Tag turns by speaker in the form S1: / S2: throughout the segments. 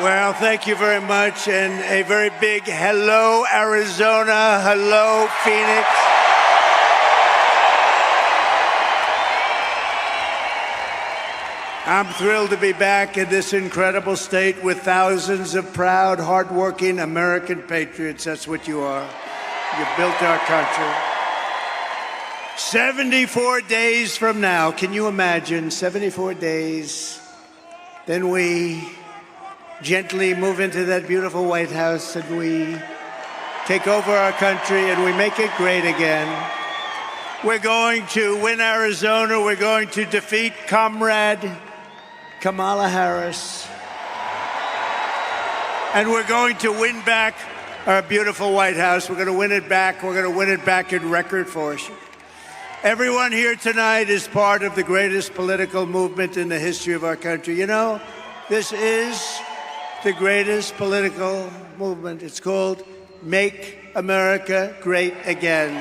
S1: Well, thank you very much, and a very big hello, Arizona, hello, Phoenix. I'm thrilled to be back in this incredible state with thousands of proud, hardworking American patriots. That's what you are. You built our country. 74 days from now, can you imagine? 74 days. Then we gently move into that beautiful White House and we take over our country and we make it great again. We're going to win Arizona. We're going to defeat Comrade Kamala Harris. And we're going to win back our beautiful White House. We're going to win it back. We're going to win it back in record force. Everyone here tonight is part of the greatest political movement in the history of our country. You know, this is the greatest political movement. It's called Make America Great Again.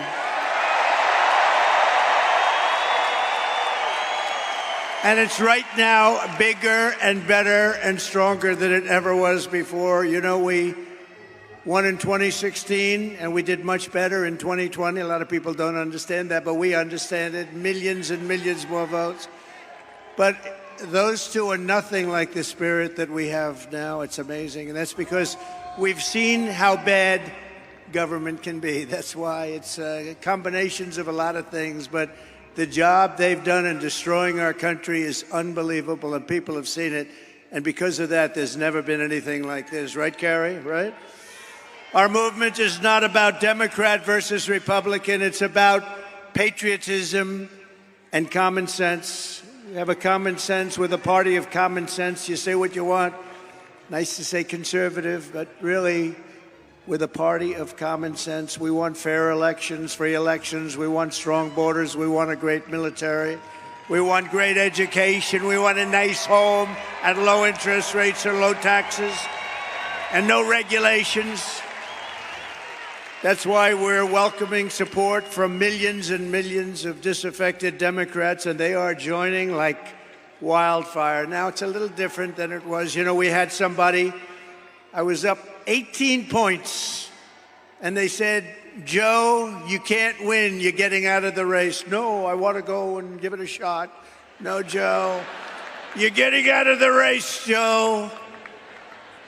S1: And it's right now bigger and better and stronger than it ever was before. You know, we won in 2016, and we did much better in 2020. A lot of people don't understand that, but we understand it. Millions and millions more votes. But those two are nothing like the spirit that we have now. It's amazing. And that's because we've seen how bad government can be. That's why it's combinations of a lot of things. But the job they've done in destroying our country is unbelievable, and people have seen it. And because of that, there's never been anything like this. Right, Carrie? Right? Our movement is not about Democrat versus Republican. It's about patriotism and common sense. We have a common sense. We're the party of common sense. You say what you want. Nice to say conservative, but really, we're the party of common sense. We want fair elections, free elections. We want strong borders. We want a great military. We want great education. We want a nice home at low interest rates or low taxes and no regulations. That's why we're welcoming support from millions and millions of disaffected Democrats, and they are joining like wildfire. Now, it's a little different than it was. You know, we had somebody, I was up 18 points, and they said, Joe, you can't win. You're getting out of the race. No, I want to go and give it a shot. No, Joe, you're getting out of the race, Joe.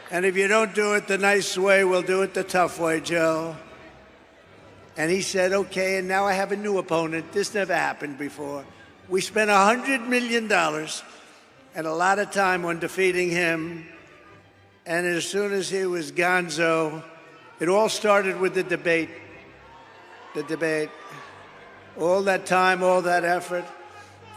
S1: And if you don't do it the nice way, we'll do it the tough way, Joe. And he said, okay, and now I have a new opponent. This never happened before. We spent $100 million and a lot of time on defeating him. And as soon as he was gonzo, it all started with the debate. The debate. All that time, all that effort.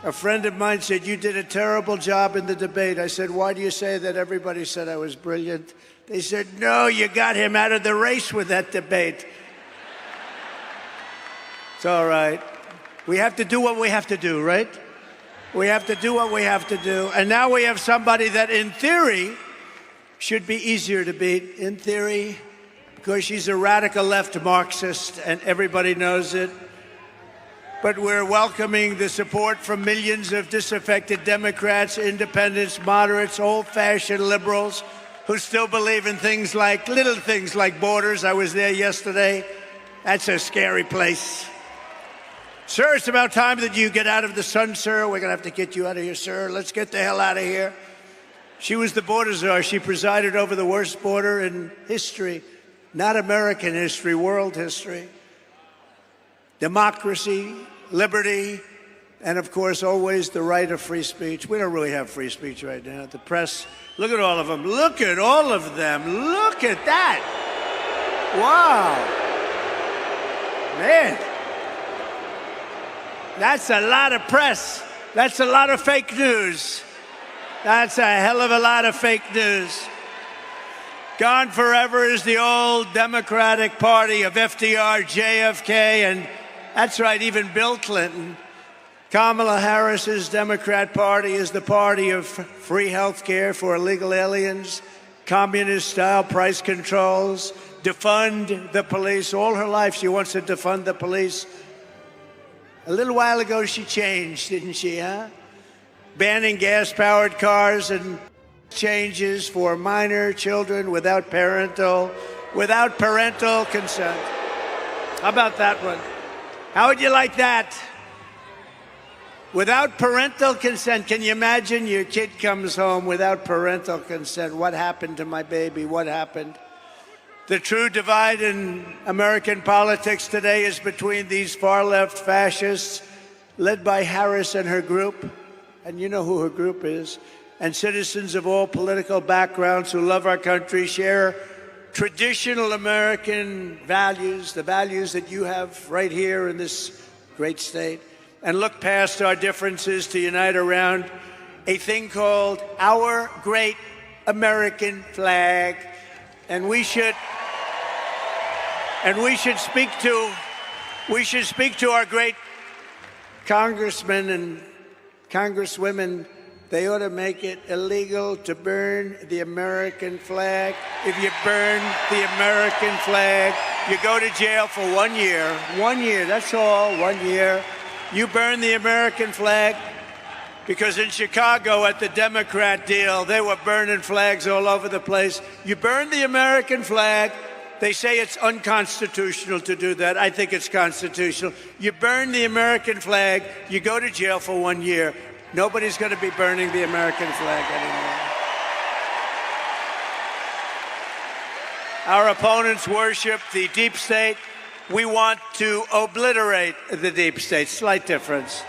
S1: A friend of mine said, you did a terrible job in the debate. I said, why do you say that? Everybody said I was brilliant. They said, no, you got him out of the race with that debate. It's all right. We have to do what we have to do, right? We have to do what we have to do. And now we have somebody that, in theory, should be easier to beat. In theory, because she's a radical left Marxist, and everybody knows it. But we're welcoming the support from millions of disaffected Democrats, independents, moderates, old-fashioned liberals who still believe in things like, little things like borders. I was there yesterday. That's a scary place. Sir, it's about time that you get out of the sun, sir. We're going to have to get you out of here, sir. Let's get the hell out of here. She was the border czar. She presided over the worst border in history. Not American history, world history. Democracy, liberty, and of course, always the right of free speech. We don't really have free speech right now. The press, look at all of them. Look at all of them. Look at that. Wow. Man. That's a lot of press. That's a lot of fake news. That's a hell of a lot of fake news. Gone forever is the old Democratic Party of FDR, JFK, and that's right, even Bill Clinton. Kamala Harris's Democrat Party is the party of free health care for illegal aliens, communist-style price controls, defund the police. All her life she wants to defund the police. A little while ago she changed, didn't she, huh? Banning gas-powered cars and changes for minor children without parental consent. How about that one? How would you like that? Without parental consent. Can you imagine your kid comes home without parental consent? What happened to my baby? What happened? The true divide in American politics today is between these far-left fascists, led by Harris and her group, and you know who her group is, and citizens of all political backgrounds who love our country, share traditional American values, the values that you have right here in this great state, and look past our differences to unite around a thing called our great American flag. And we should speak to our great congressmen and congresswomen. They ought to make it illegal to burn the American flag. If you burn the American flag, you go to jail for 1 year. 1 year, that's all, 1 year. You burn the American flag, because in Chicago at the Democrat deal, they were burning flags all over the place. You burn the American flag. They say it's unconstitutional to do that. I think it's constitutional. You burn the American flag, you go to jail for 1 year. Nobody's going to be burning the American flag anymore. Our opponents worship the deep state. We want to obliterate the deep state. Slight difference.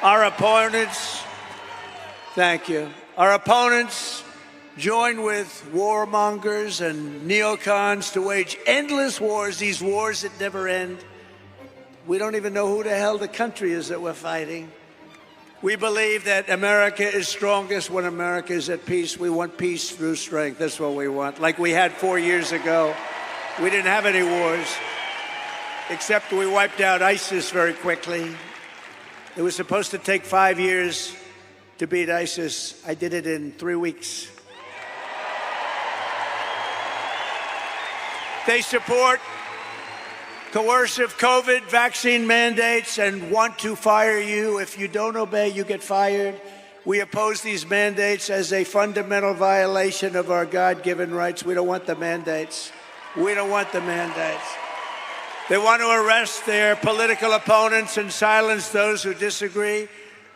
S1: Our opponents, thank you. Our opponents join with warmongers and neocons to wage endless wars, these wars that never end. We don't even know who the hell the country is that we're fighting. We believe that America is strongest when America is at peace. We want peace through strength. That's what we want. Like we had 4 years ago. We didn't have any wars, except we wiped out ISIS very quickly. It was supposed to take 5 years to beat ISIS. I did it in 3 weeks. They support coercive COVID vaccine mandates and want to fire you. If you don't obey, you get fired. We oppose these mandates as a fundamental violation of our God-given rights. We don't want the mandates. We don't want the mandates. They want to arrest their political opponents and silence those who disagree.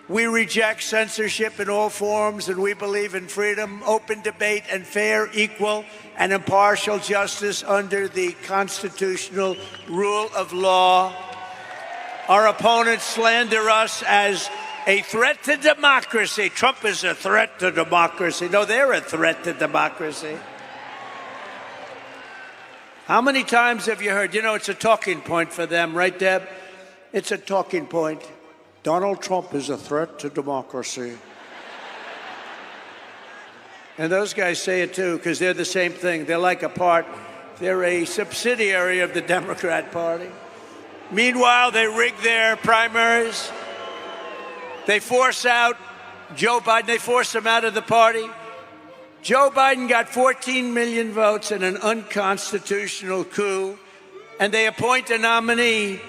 S1: We reject censorship in all forms, and we believe in freedom, open debate, and fair, equal, and impartial justice under the constitutional rule of law. Our opponents slander us as a threat to democracy. Trump is a threat to democracy. No, they're a threat to democracy. How many times have you heard? You know, it's a talking point for them, right, Deb? It's a talking point. Donald Trump is a threat to democracy. And those guys say it too, because they're the same thing. They're like a part. They're a subsidiary of the Democrat Party. Meanwhile, they rig their primaries. They force out Joe Biden. They force him out of the party. Joe Biden got 14 million votes in an unconstitutional coup, and they appoint a nominee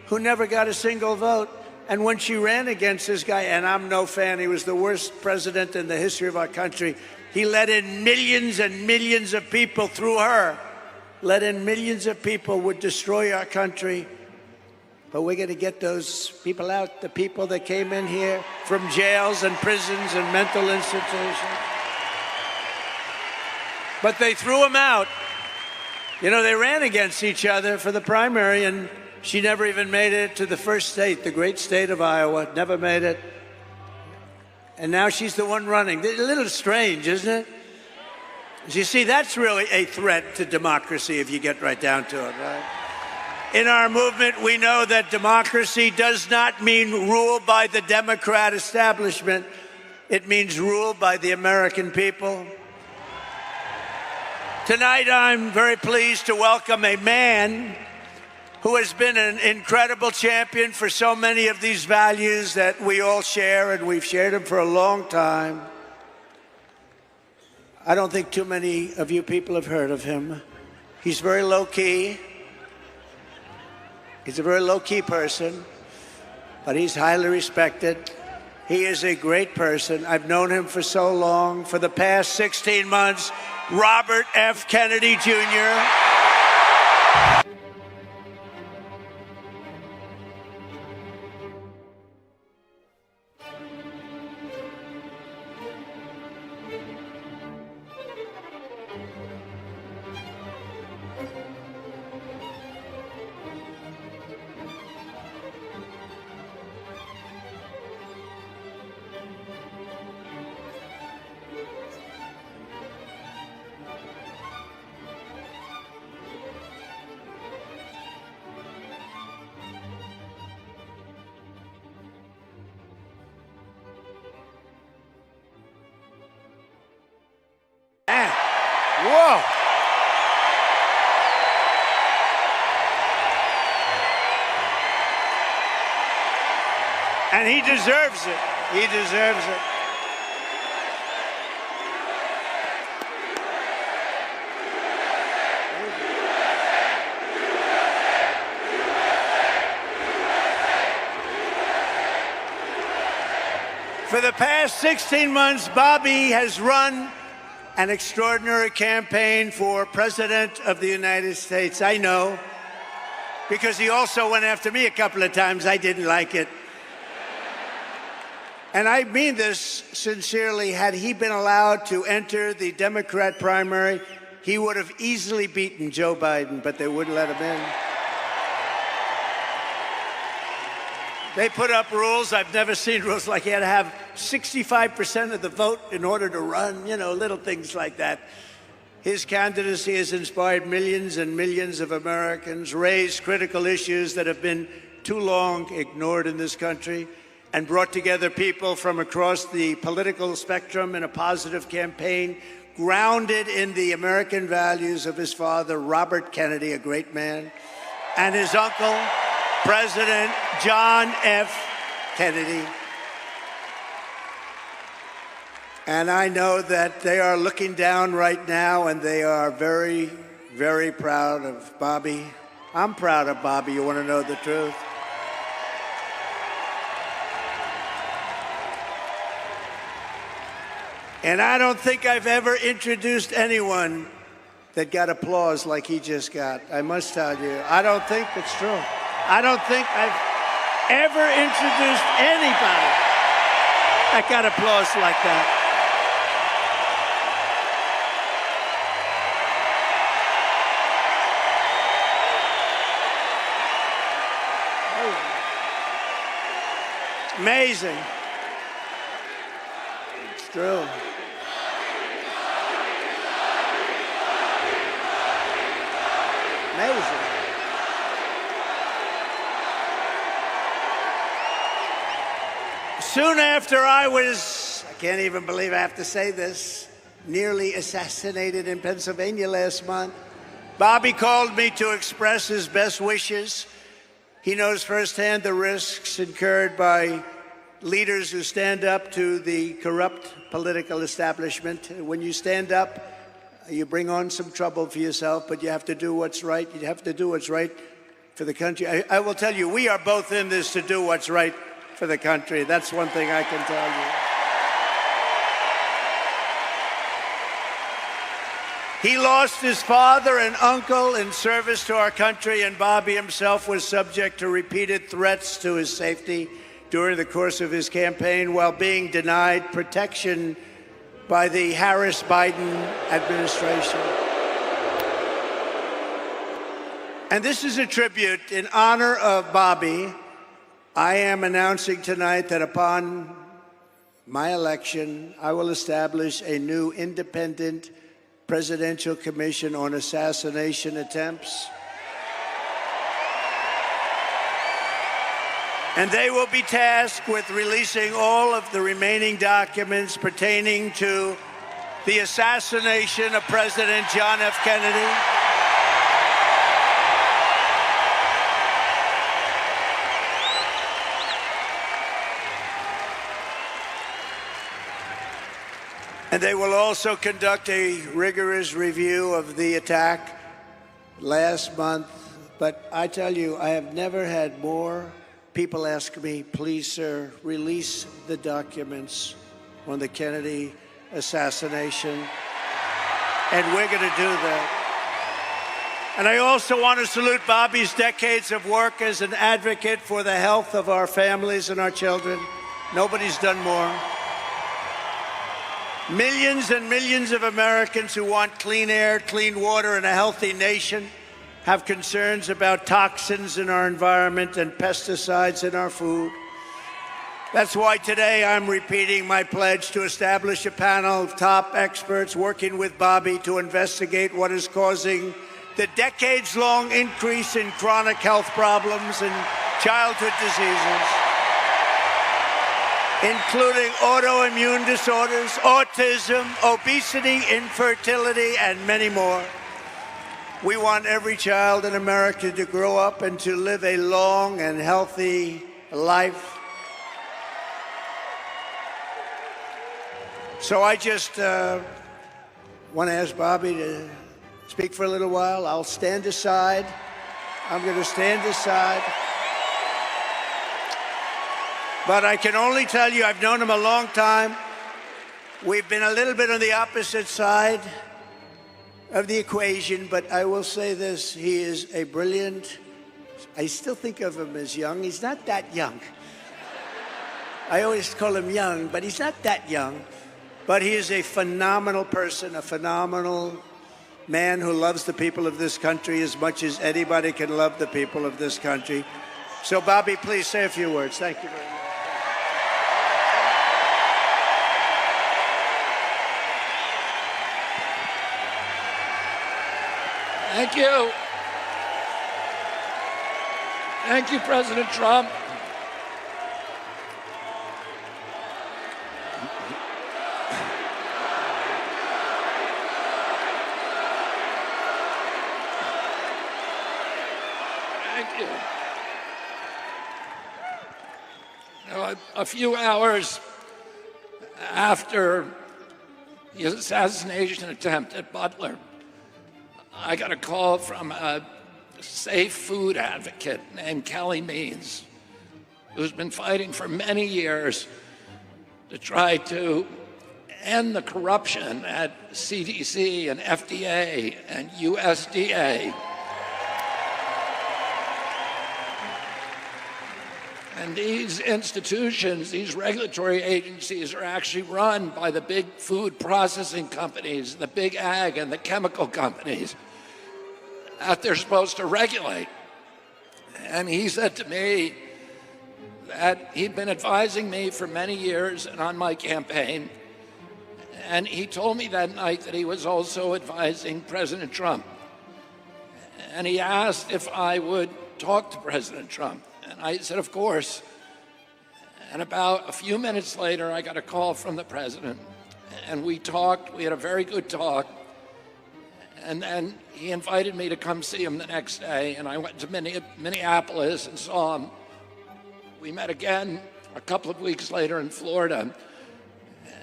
S1: who never got a single vote. And when she ran against this guy, and I'm no fan, he was the worst president in the history of our country. He let in millions and millions of people through her. Let in millions of people would destroy our country. But we're going to get those people out, the people that came in here from jails and prisons and mental institutions. But they threw them out. You know, they ran against each other for the primary, and she never even made it to the first state, the great state of Iowa. Never made it. And now she's the one running. A little strange, isn't it? You see, that's really a threat to democracy if you get right down to it, right? In our movement, we know that democracy does not mean rule by the Democrat establishment. It means rule by the American people. Tonight, I'm very pleased to welcome a man who has been an incredible champion for so many of these values that we all share, and we've shared them for a long time. I don't think too many of you people have heard of him. He's very low-key. He's a very low-key person, but he's highly respected. He is a great person. I've known him for so long. For the past 16 months, Robert F. Kennedy Jr. Whoa! And he deserves it. He deserves it. For the past 16 months, Bobby has run an extraordinary campaign for President of the United States. I know, because he also went after me a couple of times. I didn't like it. And I mean this sincerely. Had he been allowed to enter the Democrat primary, he would have easily beaten Joe Biden, but they wouldn't let him in. They put up rules. I've never seen rules like he had to have 65% of the vote in order to run, you know, little things like that. His candidacy has inspired millions and millions of Americans, raised critical issues that have been too long ignored in this country, and brought together people from across the political spectrum in a positive campaign grounded in the American values of his father, Robert Kennedy, a great man, and his uncle, President John F. Kennedy. And I know that they are looking down right now, and they are very, very proud of Bobby. I'm proud of Bobby. You want to know the truth? And I don't think I've ever introduced anyone that got applause like he just got. I must tell you, I don't think it's true. I don't think I've ever introduced anybody that got applause like that. Amazing. It's true. Amazing. Soon after I can't even believe I have to say this, nearly assassinated in Pennsylvania last month, Bobby called me to express his best wishes. He knows firsthand the risks incurred by leaders who stand up to the corrupt political establishment. When you stand up, you bring on some trouble for yourself, but you have to do what's right. You have to do what's right for the country. I will tell you, we are both in this to do what's right for the country. That's one thing I can tell you. He lost his father and uncle in service to our country, and Bobby himself was subject to repeated threats to his safety during the course of his campaign, while being denied protection by the Harris-Biden administration. And this is a tribute in honor of Bobby. I am announcing tonight that upon my election, I will establish a new independent presidential commission on assassination attempts. And they will be tasked with releasing all of the remaining documents pertaining to the assassination of President John F. Kennedy. And they will also conduct a rigorous review of the attack last month. But I tell you, I have never had more people ask me, please, sir, release the documents on the Kennedy assassination. And we're going to do that. And I also want to salute Bobby's decades of work as an advocate for the health of our families and our children. Nobody's done more. Millions and millions of Americans who want clean air, clean water, and a healthy nation have concerns about toxins in our environment and pesticides in our food. That's why today I'm repeating my pledge to establish a panel of top experts working with Bobby to investigate what is causing the decades-long increase in chronic health problems and childhood diseases, including autoimmune disorders, autism, obesity, infertility, and many more. We want every child in America to grow up and to live a long and healthy life. So I just want to ask Bobby to speak for a little while. I'll stand aside. I'm going to stand aside. But I can only tell you, I've known him a long time. We've been a little bit on the opposite side of the equation, but I will say this, he is a brilliant, I still think of him as young. He's not that young. I always call him young, but he's not that young. But he is a phenomenal person, a phenomenal man who loves the people of this country as much as anybody can love the people of this country. So, Bobby, please say a few words. Thank you very much.
S2: Thank you. Thank you, President Trump. Thank you. Now, a few hours after the assassination attempt at Butler, I got a call from a safe food advocate named Kelly Means, who's been fighting for many years to try to end the corruption at CDC and FDA and USDA. And these institutions, these regulatory agencies, are actually run by the big food processing companies, the big ag and the chemical companies that they're supposed to regulate. And he said to me that he'd been advising me for many years and on my campaign. And he told me that night that he was also advising President Trump. And he asked if I would talk to President Trump. And I said, of course. And about a few minutes later, I got a call from the president. And we talked. We had a very good talk. And then he invited me to come see him the next day. And I went to Minneapolis and saw him. We met again a couple of weeks later in Florida.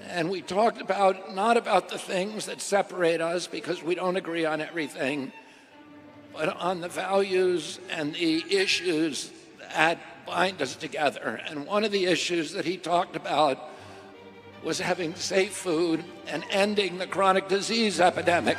S2: And we talked about, not about the things that separate us, because we don't agree on everything, but on the values and the issues that bind us together. And one of the issues that he talked about was having safe food and ending the chronic disease epidemic.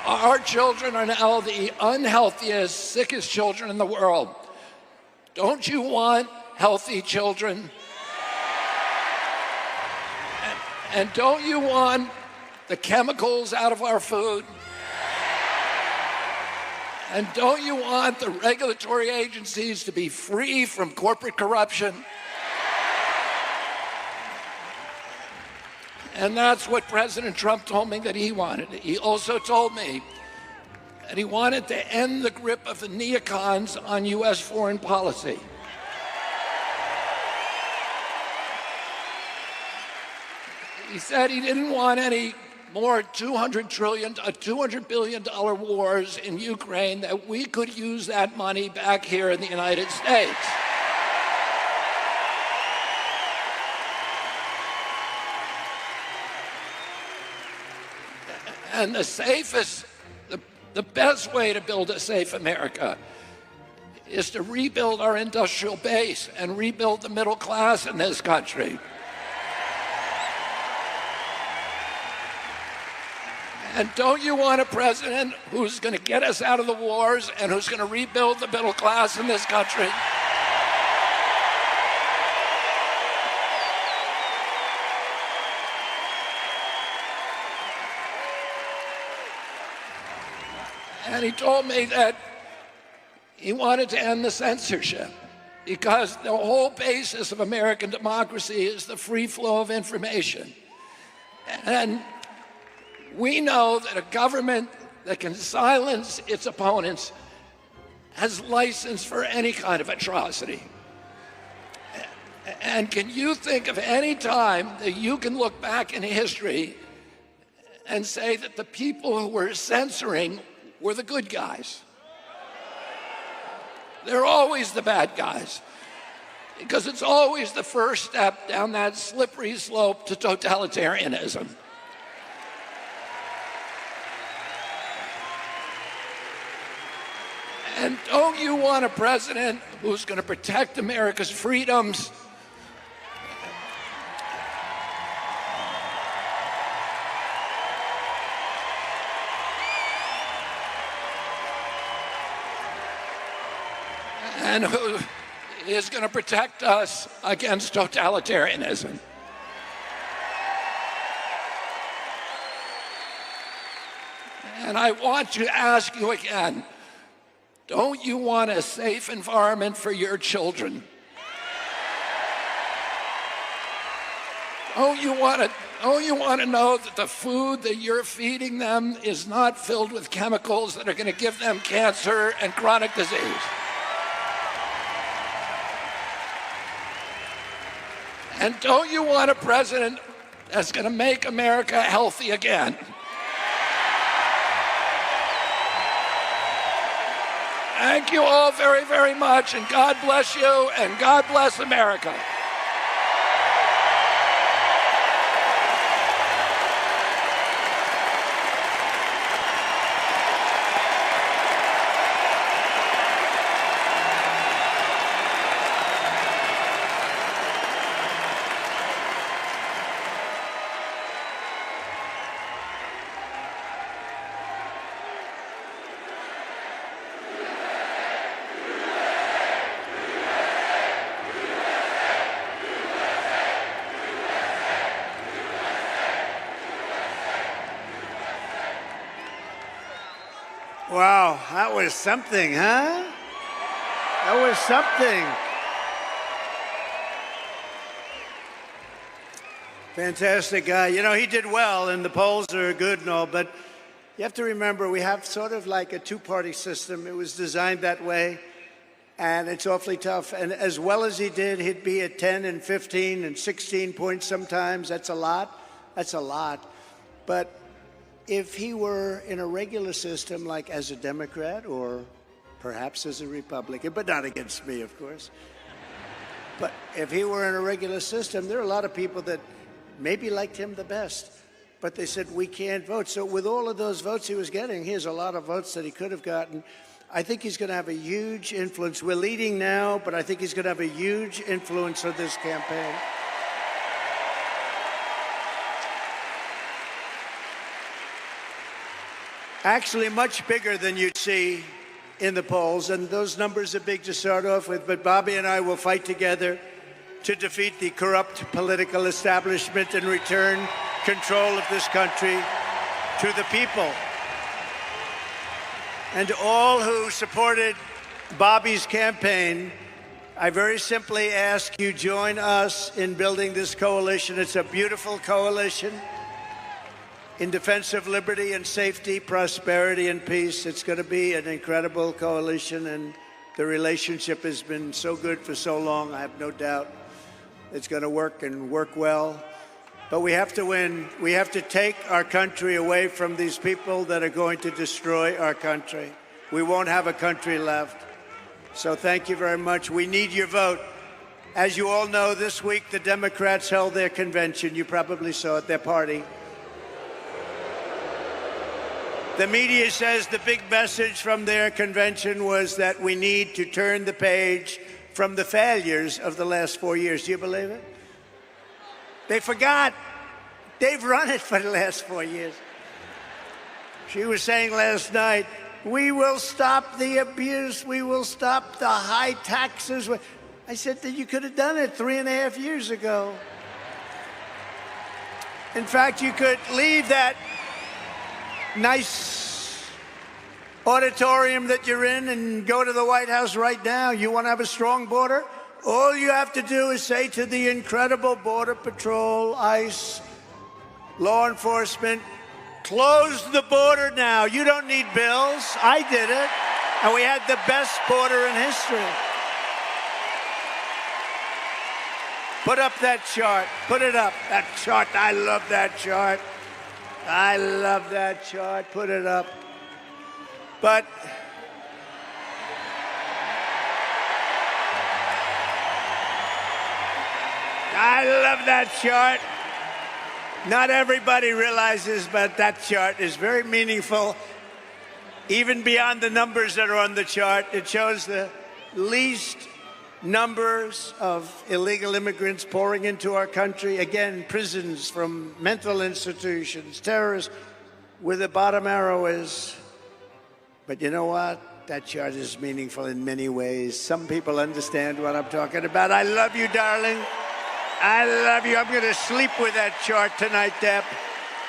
S2: Our children are now the unhealthiest, sickest children in the world. Don't you want healthy children? And don't you want the chemicals out of our food? And don't you want the regulatory agencies to be free from corporate corruption? And that's what President Trump told me that he wanted. He also told me that he wanted to end the grip of the neocons on U.S. foreign policy. He said he didn't want any more $200 billion wars in Ukraine, that we could use that money back here in the United States. And the best way to build a safe America is to rebuild our industrial base and rebuild the middle class in this country. And don't you want a president who's going to get us out of the wars and who's going to rebuild the middle class in this country? And he told me that he wanted to end the censorship because the whole basis of American democracy is the free flow of information. And we know that a government that can silence its opponents has license for any kind of atrocity. And can you think of any time that you can look back in history and say that the people who were censoring were the good guys? They're always the bad guys, because it's always the first step down that slippery slope to totalitarianism. And don't you want a president who's going to protect America's freedoms? And who is going to protect us against totalitarianism? And I want to ask you again, don't you want a safe environment for your children? Don't you want to know that the food that you're feeding them is not filled with chemicals that are going to give them cancer and chronic disease? And don't you want a president that's going to make America healthy again? Thank you all very, very much, and God bless you, and God bless America.
S1: Wow, that was something, huh? That was something. Fantastic guy. You know, he did well, and the polls are good and all, but you have to remember we have sort of like a two-party system. It was designed that way, and it's awfully tough. And as well as he did, he'd be at 10 and 15 and 16 points sometimes. That's a lot. That's a lot. But if he were in a regular system, like as a Democrat or perhaps as a Republican, but not against me, of course. But if he were in a regular system, there are a lot of people that maybe liked him the best, but they said, we can't vote. So with all of those votes he was getting, he has a lot of votes that he could have gotten. I think he's going to have a huge influence. We're leading now, but I think he's going to have a huge influence on this campaign. Actually, much bigger than you'd see in the polls, and those numbers are big to start off with, but Bobby and I will fight together to defeat the corrupt political establishment and return control of this country to the people. And to all who supported Bobby's campaign, I very simply ask you join us in building this coalition. It's a beautiful coalition in defense of liberty and safety, prosperity and peace. It's going to be an incredible coalition, and the relationship has been so good for so long. I have no doubt it's going to work and work well. But we have to win. We have to take our country away from these people that are going to destroy our country. We won't have a country left. So thank you very much. We need your vote. As you all know, this week the Democrats held their convention. You probably saw it, their party. The media says the big message from their convention was that we need to turn the page from the failures of the last 4 years. Do you believe it? They forgot. They've run it for the last 4 years. She was saying last night, we will stop the abuse. We will stop the high taxes. I said that you could have done it 3.5 years ago. In fact, you could leave that nice auditorium that you're in and go to the White House right now. You want to have a strong border? All you have to do is say to the incredible Border Patrol, ICE, law enforcement, close the border now. You don't need bills. I did it. And we had the best border in history. Put up that chart. Put it up. That chart. I love that chart. I love that chart. Put it up. But I love that chart. Not everybody realizes, but that chart is very meaningful. Even beyond the numbers that are on the chart, it shows the least numbers of illegal immigrants pouring into our country. Again, prisons from mental institutions, terrorists, where the bottom arrow is. But you know what? That chart is meaningful in many ways. Some people understand what I'm talking about. I love you, darling. I love you. I'm going to sleep with that chart tonight, Deb.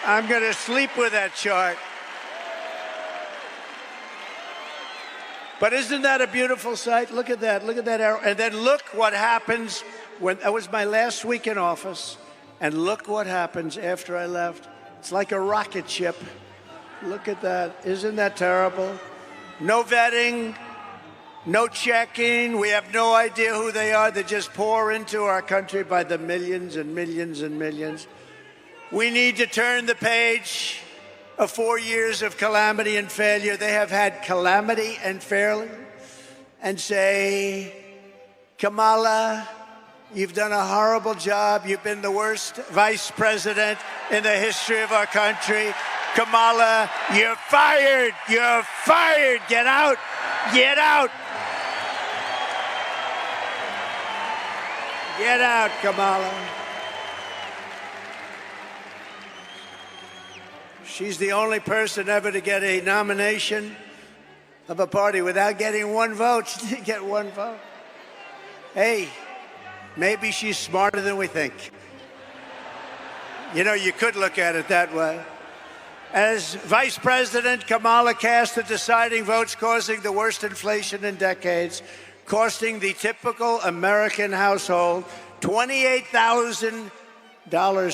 S1: I'm going to sleep with that chart. But isn't that a beautiful sight? Look at that. Look at that arrow. And then look what happens when that was my last week in office. And look what happens after I left. It's like a rocket ship. Look at that. Isn't that terrible? No vetting, no checking. We have no idea who they are. They just pour into our country by the millions and millions and millions. We need to turn the page of 4 years of calamity and failure. They have had calamity and failure, and say, Kamala, you've done a horrible job. You've been the worst vice president in the history of our country. Kamala, you're fired. You're fired. Get out. Get out. Get out, Kamala. She's the only person ever to get a nomination of a party without getting one vote. She didn't get one vote. Hey, maybe she's smarter than we think. You know, you could look at it that way. As vice president, Kamala cast the deciding votes, causing the worst inflation in decades, costing the typical American household $28,000.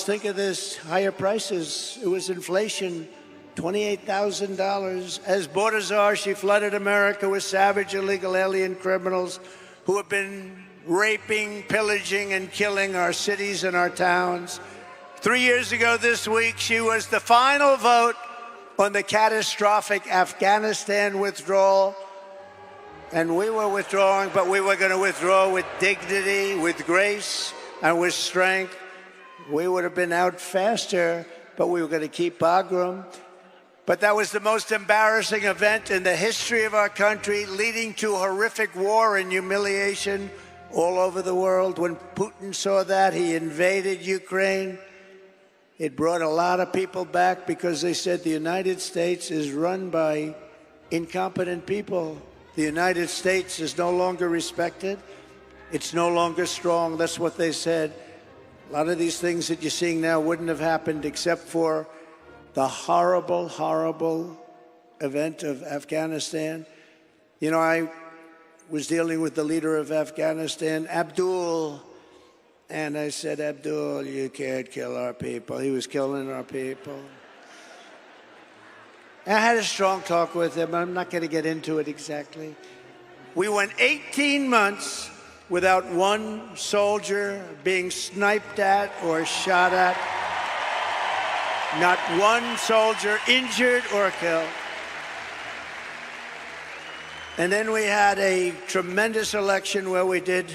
S1: Think of this, higher prices. It was inflation, $28,000. As border czar, she flooded America with savage illegal alien criminals who have been raping, pillaging, and killing our cities and our towns. 3 years ago this week, she was the final vote on the catastrophic Afghanistan withdrawal. And we were withdrawing, but we were going to withdraw with dignity, with grace, and with strength. We would have been out faster, but we were going to keep Bagram. But that was the most embarrassing event in the history of our country, leading to horrific war and humiliation all over the world. When Putin saw that, he invaded Ukraine. It brought a lot of people back because they said the United States is run by incompetent people. The United States is no longer respected. It's no longer strong. That's what they said. A lot of these things that you're seeing now wouldn't have happened except for the horrible, horrible event of Afghanistan. You know, I was dealing with the leader of Afghanistan, Abdul, and I said, Abdul, you can't kill our people. He was killing our people. And I had a strong talk with him. I'm not going to get into it exactly. We went 18 months without one soldier being sniped at or shot at. Not one soldier injured or killed. And then we had a tremendous election where we did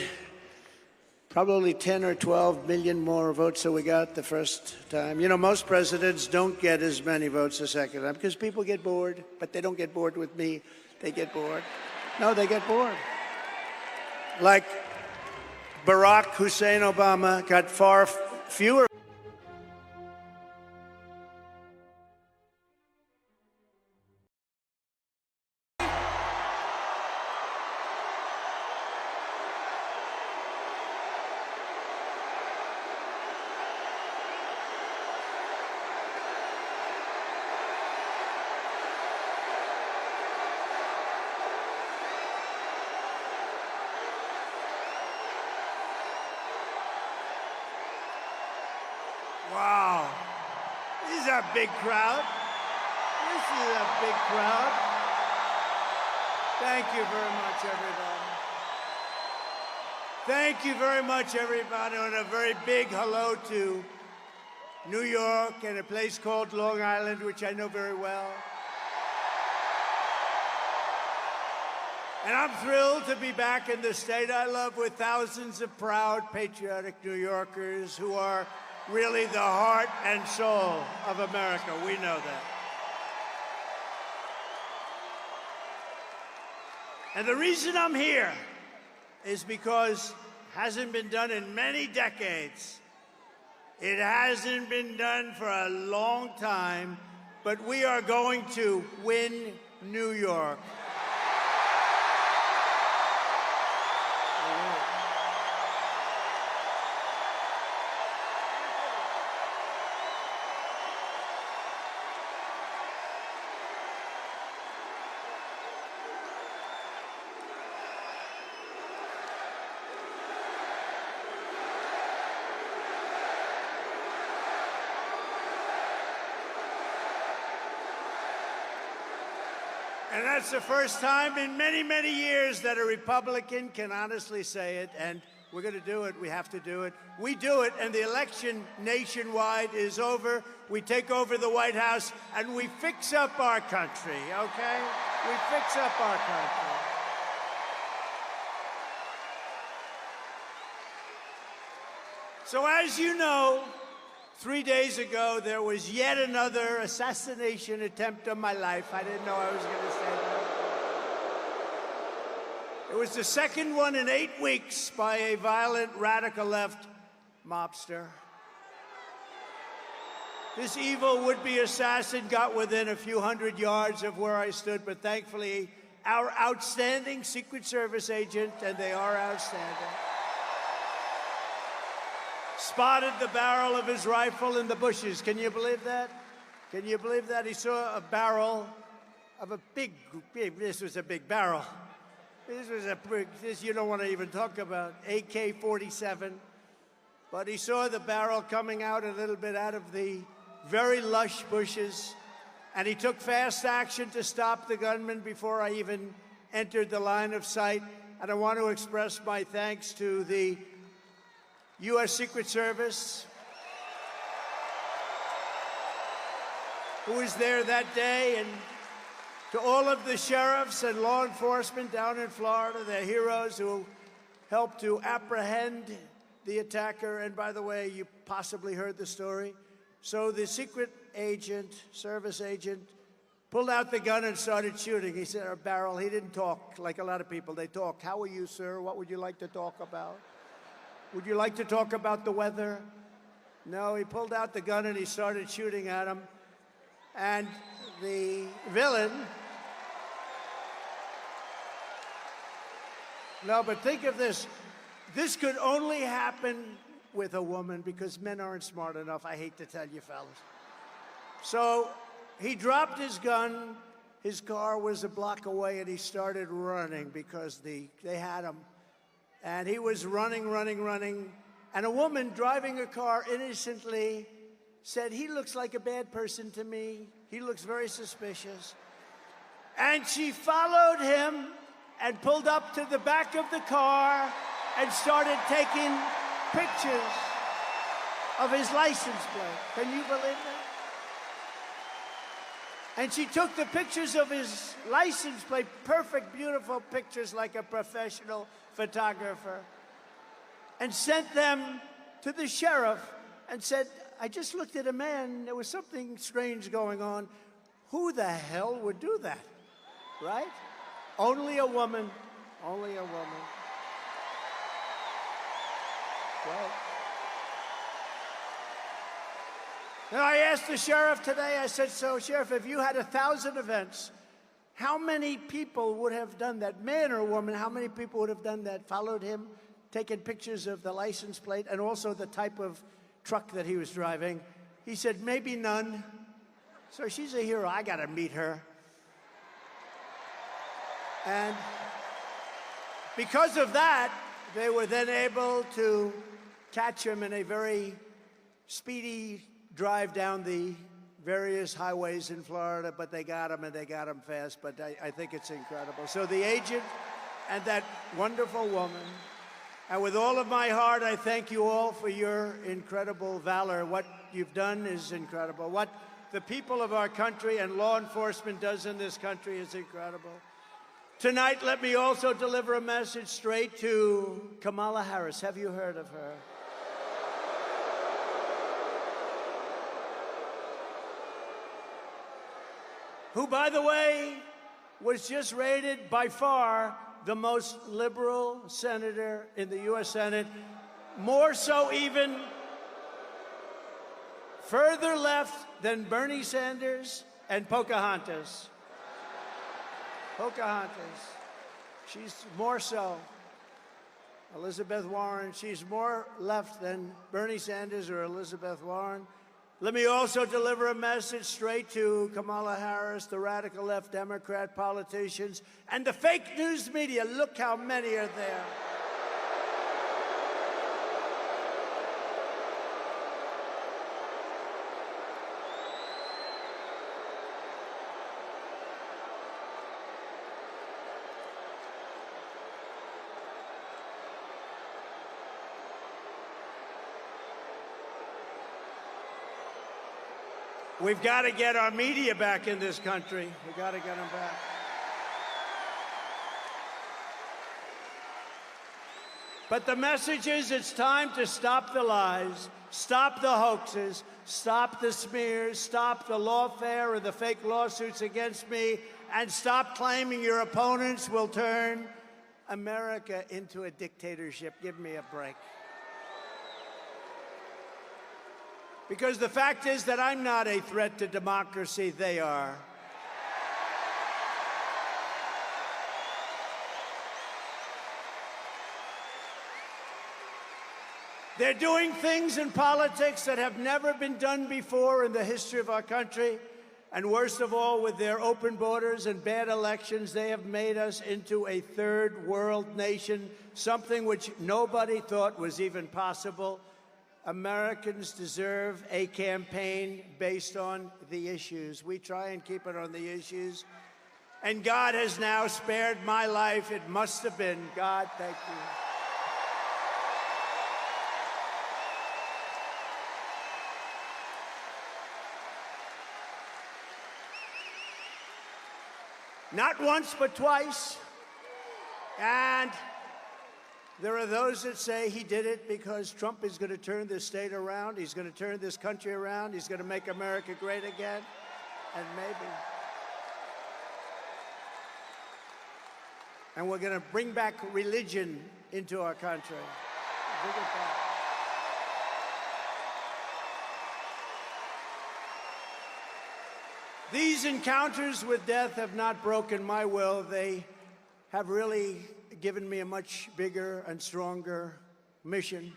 S1: probably 10 or 12 million more votes than we got the first time. You know, most presidents don't get as many votes the second time because people get bored, but they don't get bored with me. They get bored. No, they get bored. Like Barack Hussein Obama got far fewer. Wow. This is a big crowd. This is a big crowd. Thank you very much, everybody. Thank you very much, everybody, and a very big hello to New York and a place called Long Island, which I know very well. And I'm thrilled to be back in the state I love with thousands of proud, patriotic New Yorkers who are really the heart and soul of America. We know that. And the reason I'm here is because it hasn't been done in many decades. It hasn't been done for a long time, but we are going to win New York. And that's the first time in many, many years that a Republican can honestly say it, and we're going to do it. We have to do it. We do it, and the election nationwide is over. We take over the White House, and we fix up our country, okay? We fix up our country. So as you know, 3 days ago, there was yet another assassination attempt on my life. I didn't know I was going to say that. It was the second one in 8 weeks by a violent radical left mobster. This evil would-be assassin got within a few hundred yards of where I stood, but thankfully, our outstanding Secret Service agent, and they are outstanding, spotted the barrel of his rifle in the bushes. Can you believe that? Can you believe that? He saw a barrel of a big, this was a big barrel. This was a big, this you don't want to even talk about, AK-47. But he saw the barrel coming out a little bit out of the very lush bushes, and he took fast action to stop the gunman before I even entered the line of sight. And I want to express my thanks to the U.S. Secret Service, who was there that day, and to all of the sheriffs and law enforcement down in Florida, they're heroes who helped to apprehend the attacker. And by the way, you possibly heard the story. So the secret agent, service agent, pulled out the gun and started shooting. He said, a barrel. He didn't talk like a lot of people. They talk. How are you, sir? What would you like to talk about? Would you like to talk about the weather? No, he pulled out the gun and he started shooting at him. And the villain, no, but think of this. This could only happen with a woman because men aren't smart enough, I hate to tell you fellas. So he dropped his gun, his car was a block away, and he started running because they had him. And he was running, and a woman driving a car innocently said, he looks like a bad person to me. He looks very suspicious. And she followed him and pulled up to the back of the car and started taking pictures of his license plate. Can you believe that? And she took the pictures of his license plate, perfect, beautiful pictures like a professional photographer. and sent them to the sheriff and said, I just looked at a man, there was something strange going on. Who the hell would do that, right? Only a woman, only a woman. Right. And I asked the sheriff today, I said, so Sheriff, if you had 1,000 events, how many people would have done that? Man or woman, how many people would have done that, followed him, taken pictures of the license plate and also the type of truck that he was driving? He said, maybe none. So she's a hero. I got to meet her. And because of that, they were then able to catch him in a very speedy drive down the various highways in Florida, but they got him, and they got him fast. But I think it's incredible. So the agent and that wonderful woman, and with all of my heart, I thank you all for your incredible valor. What you've done is incredible. What the people of our country and law enforcement does in this country is incredible. Tonight, let me also deliver a message straight to Kamala Harris. Have you heard of her? Who, by the way, was just rated by far the most liberal senator in the U.S. Senate, more so even further left than Bernie Sanders and Pocahontas. Pocahontas. She's more so. Elizabeth Warren, she's more left than Bernie Sanders or Elizabeth Warren. Let me also deliver a message straight to Kamala Harris, the radical left Democrat politicians, and the fake news media. Look how many are there. We've got to get our media back in this country. We've got to get them back. But the message is it's time to stop the lies, stop the hoaxes, stop the smears, stop the lawfare or the fake lawsuits against me, and stop claiming your opponents will turn America into a dictatorship. Give me a break. Because the fact is that I'm not a threat to democracy, they are. They're doing things in politics that have never been done before in the history of our country. And worst of all, with their open borders and bad elections, they have made us into a third world nation, something which nobody thought was even possible. Americans deserve a campaign based on the issues. We try and keep it on the issues. And God has now spared my life. It must have been God. Thank you. Not once, but twice. And there are those that say he did it because Trump is going to turn this state around. He's going to turn this country around. He's going to make America great again. And maybe. And we're going to bring back religion into our country. Bring it back. These encounters with death have not broken my will. They have really given me a much bigger and stronger mission.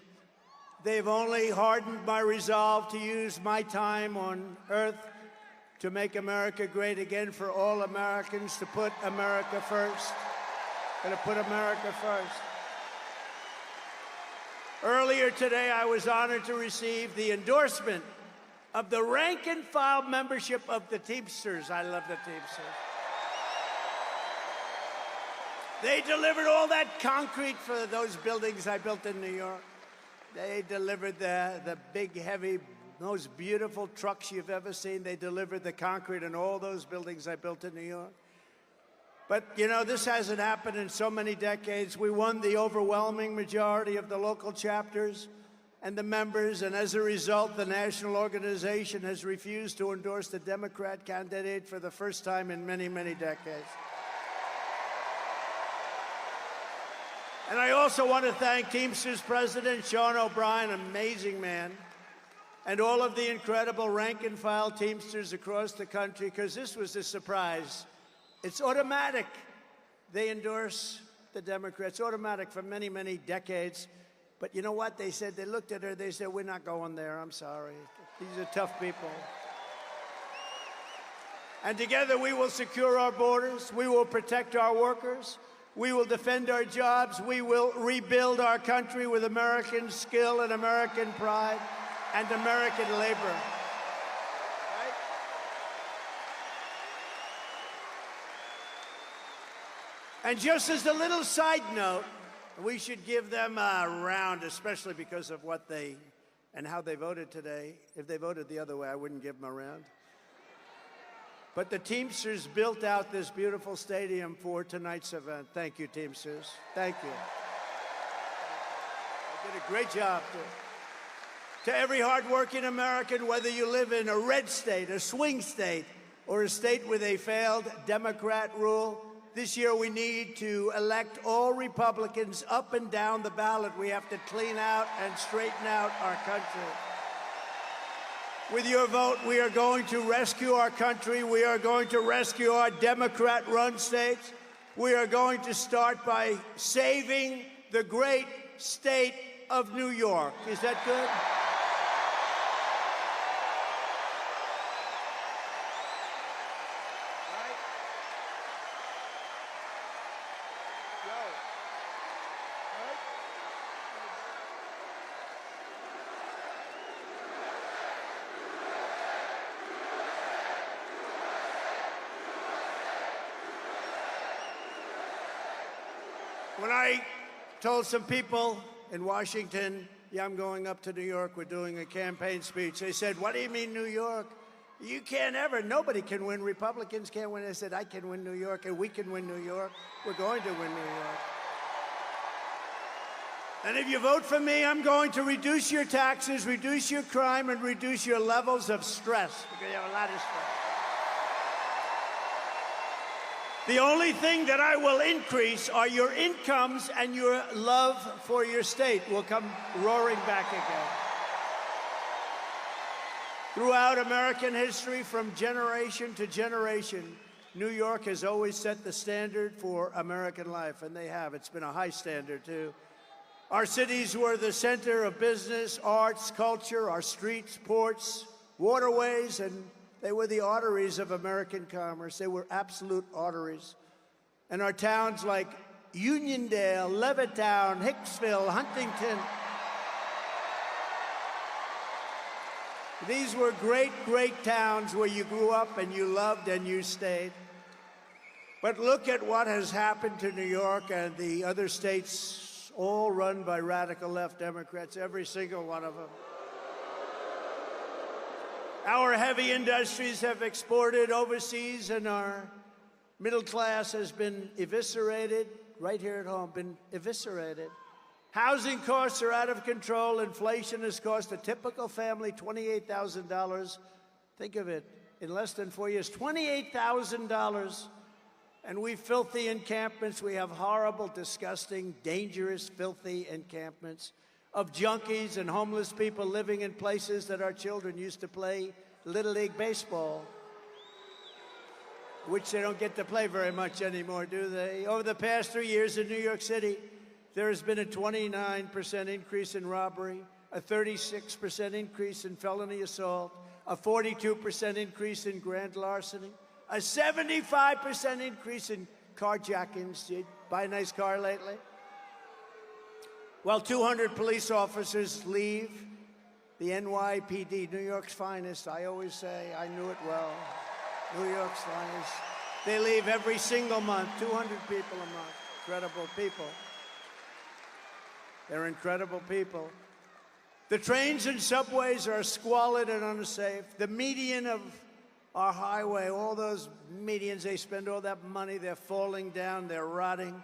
S1: They've only hardened my resolve to use my time on earth to make America great again, for all Americans, to put America first. Gonna put America first. Earlier today, I was honored to receive the endorsement of the rank and file membership of the Teamsters. I love the Teamsters. They delivered all that concrete for those buildings I built in New York. They delivered the big, heavy, most beautiful trucks you've ever seen. They delivered the concrete in all those buildings I built in New York. But, you know, this hasn't happened in so many decades. We won the overwhelming majority of the local chapters and the members, and as a result, the national organization has refused to endorse the Democrat candidate for the first time in many, many decades. And I also want to thank Teamsters President Sean O'Brien, amazing man, and all of the incredible rank-and-file Teamsters across the country, because this was a surprise. It's automatic. They endorse the Democrats, automatic for many, many decades. But you know what? They said, they looked at her, they said, we're not going there, I'm sorry. These are tough people. And together we will secure our borders, we will protect our workers, we will defend our jobs, we will rebuild our country with American skill and American pride and American labor. Right? And just as a little side note, we should give them a round, especially because of what they and how they voted today. If they voted the other way, I wouldn't give them a round. But the Teamsters built out this beautiful stadium for tonight's event. Thank you, Teamsters. Thank you. They did a great job. To every hardworking American, whether you live in a red state, a swing state, or a state with a failed Democrat rule, this year we need to elect all Republicans up and down the ballot. We have to clean out and straighten out our country. With your vote, we are going to rescue our country. We are going to rescue our Democrat-run states. We are going to start by saving the great state of New York. Is that good? When I told some people in Washington, yeah, I'm going up to New York, we're doing a campaign speech, they said, what do you mean New York? You can't ever, nobody can win, Republicans can't win. I said, I can win New York, and we can win New York. We're going to win New York. And if you vote for me, I'm going to reduce your taxes, reduce your crime, and reduce your levels of stress, because you have a lot of stress. The only thing that I will increase are your incomes, and your love for your state will come roaring back again. Throughout American history, from generation to generation, New York has always set the standard for American life, and they have. It's been a high standard, too. Our cities were the center of business, arts, culture, our streets, ports, waterways, and they were the arteries of American commerce. They were absolute arteries. And our towns like Uniondale, Levittown, Hicksville, Huntington, these were great, great towns where you grew up and you loved and you stayed. But look at what has happened to New York and the other states, all run by radical left Democrats, every single one of them. Our heavy industries have exported overseas, and our middle class has been eviscerated, right here at home, been eviscerated. Housing costs are out of control. Inflation has cost a typical family $28,000. Think of it, in less than 4 years, $28,000. And we filthy encampments. We have horrible, disgusting, dangerous, filthy encampments of junkies and homeless people living in places that our children used to play Little League baseball, which they don't get to play very much anymore, do they? Over the past 3 years in New York City, there has been a 29% increase in robbery, a 36% increase in felony assault, a 42% increase in grand larceny, a 75% increase in carjackings. Did you buy a nice car lately? Well, 200 police officers leave the NYPD, New York's finest. I always say, I knew it well, New York's finest. They leave every single month, 200 people a month. Incredible people. They're incredible people. The trains and subways are squalid and unsafe. The median of our highway, all those medians, they spend all that money, they're falling down, they're rotting.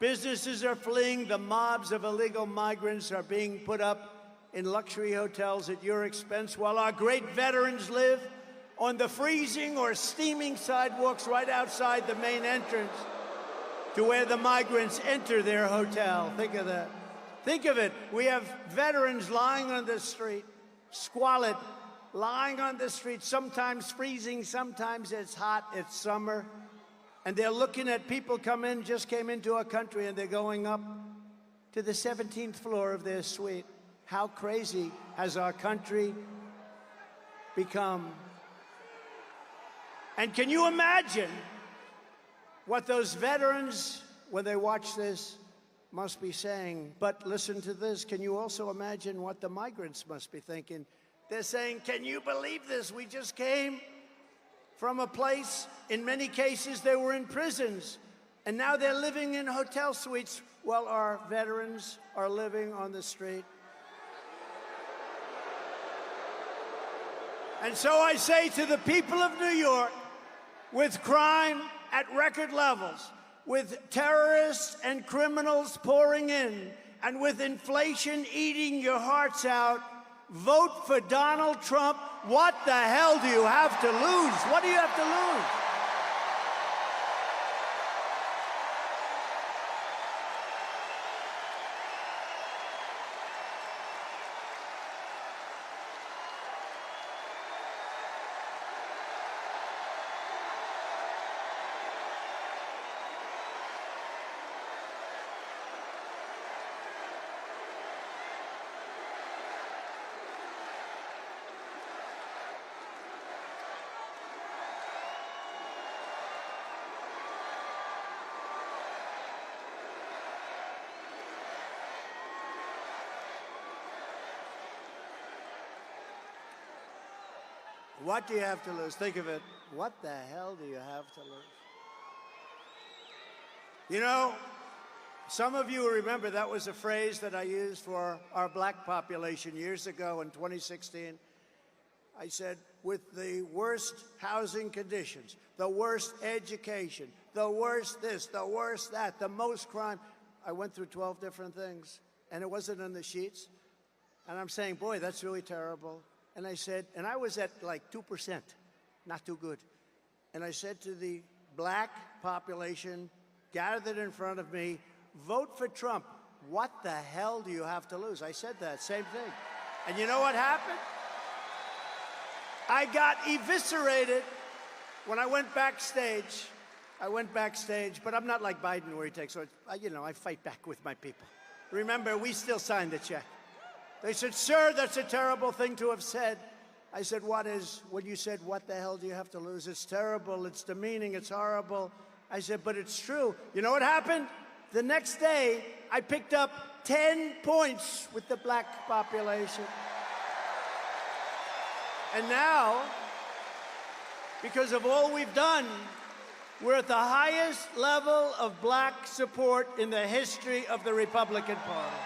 S1: Businesses are fleeing, the mobs of illegal migrants are being put up in luxury hotels at your expense, while our great veterans live on the freezing or steaming sidewalks right outside the main entrance to where the migrants enter their hotel. Think of that. Think of it. We have veterans lying on the street, squalid, lying on the street, sometimes freezing, sometimes it's hot, it's summer. And they're looking at people just came into our country, and they're going up to the 17th floor of their suite. How crazy has our country become? And can you imagine what those veterans, when they watch this, must be saying? But listen to this. Can you also imagine what the migrants must be thinking? They're saying, can you believe this? We just came from a place, in many cases, they were in prisons, and now they're living in hotel suites while our veterans are living on the street. And so I say to the people of New York, with crime at record levels, with terrorists and criminals pouring in, and with inflation eating your hearts out, vote for Donald Trump. What the hell do you have to lose? What do you have to lose? What do you have to lose? Think of it. What the hell do you have to lose? You know, some of you remember that was a phrase that I used for our black population years ago in 2016. I said, with the worst housing conditions, the worst education, the worst this, the worst that, the most crime. I went through 12 different things, and it wasn't in the sheets. And I'm saying, boy, that's really terrible. And I said, and I was at like 2%, not too good. And I said to the black population gathered in front of me, vote for Trump. What the hell do you have to lose? I said that, same thing. And you know what happened? I got eviscerated when I went backstage. But I'm not like Biden where he takes, I fight back with my people. Remember, we still signed the check. They said, sir, that's a terrible thing to have said. I said, when you said, what the hell do you have to lose? It's terrible, it's demeaning, it's horrible. I said, but it's true. You know what happened? The next day, I picked up 10 points with the black population. And now, because of all we've done, we're at the highest level of black support in the history of the Republican Party.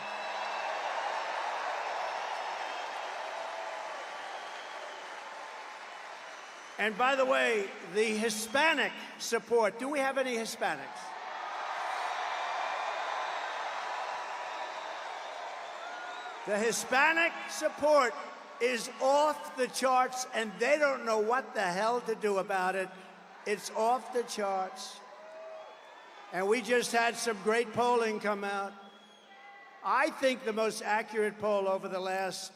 S1: And by the way, the Hispanic support, do we have any Hispanics? The Hispanic support is off the charts, and they don't know what the hell to do about it. It's off the charts. And we just had some great polling come out. I think the most accurate poll over the last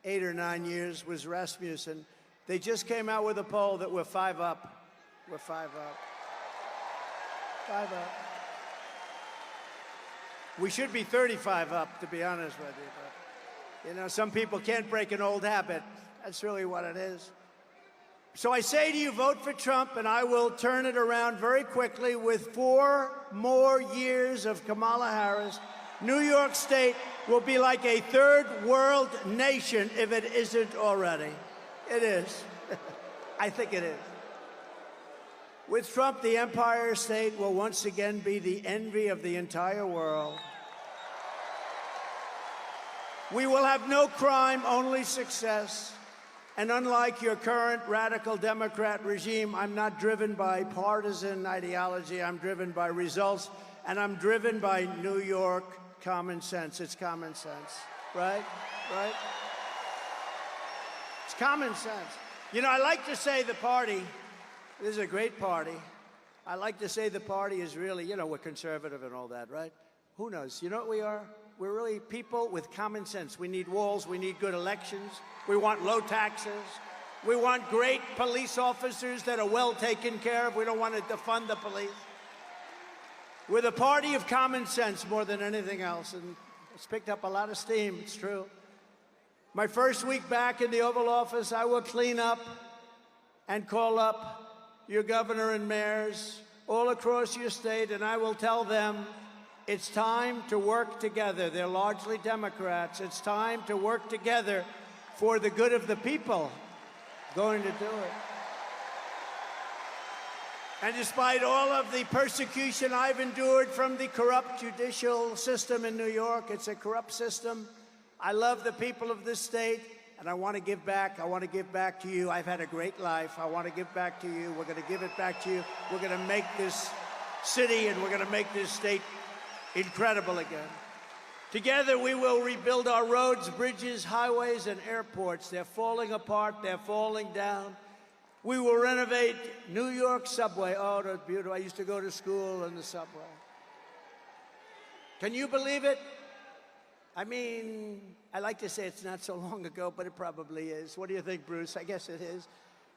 S1: 8 or 9 years was Rasmussen. They just came out with a poll that we're 5 up. We're 5 up. 5 up. We should be 35 up, to be honest with you. But, some people can't break an old habit. That's really what it is. So I say to you, vote for Trump, and I will turn it around very quickly. With 4 more years of Kamala Harris, New York State will be like a third world nation if it isn't already. It is. I think it is. With Trump, the Empire State will once again be the envy of the entire world. We will have no crime, only success. And unlike your current radical Democrat regime, I'm not driven by partisan ideology. I'm driven by results, and I'm driven by New York common sense. It's common sense, right? Right? It's common sense. You know, I like to say the party, this is a great party. I like to say the party is really, you know, we're conservative and all that, right? Who knows? You know what we are? We're really people with common sense. We need walls. We need good elections. We want low taxes. We want great police officers that are well taken care of. We don't want to defund the police. We're the party of common sense more than anything else, and it's picked up a lot of steam. It's true. My first week back in the Oval Office, I will clean up and call up your governor and mayors all across your state, and I will tell them it's time to work together. They're largely Democrats. It's time to work together for the good of the people. Going to do it. And despite all of the persecution I've endured from the corrupt judicial system in New York, it's a corrupt system. I love the people of this state, and I want to give back. I want to give back to you. I've had a great life. I want to give back to you. We're going to give it back to you. We're going to make this city and we're going to make this state incredible again. Together, we will rebuild our roads, bridges, highways, and airports. They're falling apart. They're falling down. We will renovate New York subway. Oh, that's beautiful. I used to go to school on the subway. Can you believe it? I mean, I like to say it's not so long ago, but it probably is. What do you think, Bruce? I guess it is.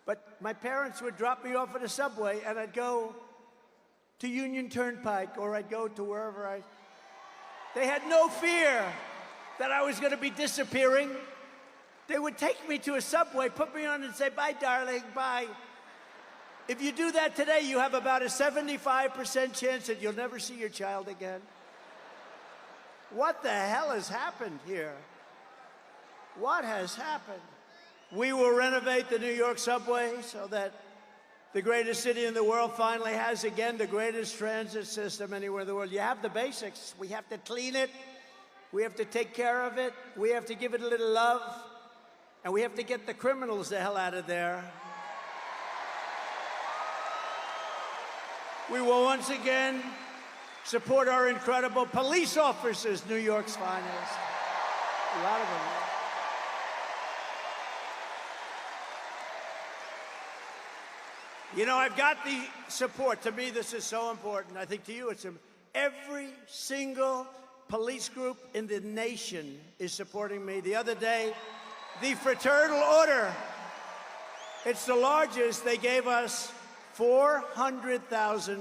S1: But my parents would drop me off at a subway, and I'd go to Union Turnpike, or I'd go to wherever I... They had no fear that I was going to be disappearing. They would take me to a subway, put me on and say, bye, darling, bye. If you do that today, you have about a 75% chance that you'll never see your child again. What the hell has happened here? What has happened? We will renovate the New York subway so that the greatest city in the world finally has, again, the greatest transit system anywhere in the world. You have the basics. We have to clean it. We have to take care of it. We have to give it a little love. And we have to get the criminals the hell out of there. We will once again support our incredible police officers, New York's finest. A lot of them. You know, I've got the support. To me, this is so important. I think to you, it's every single police group in the nation is supporting me. The other day, the Fraternal Order, it's the largest. They gave us 400,000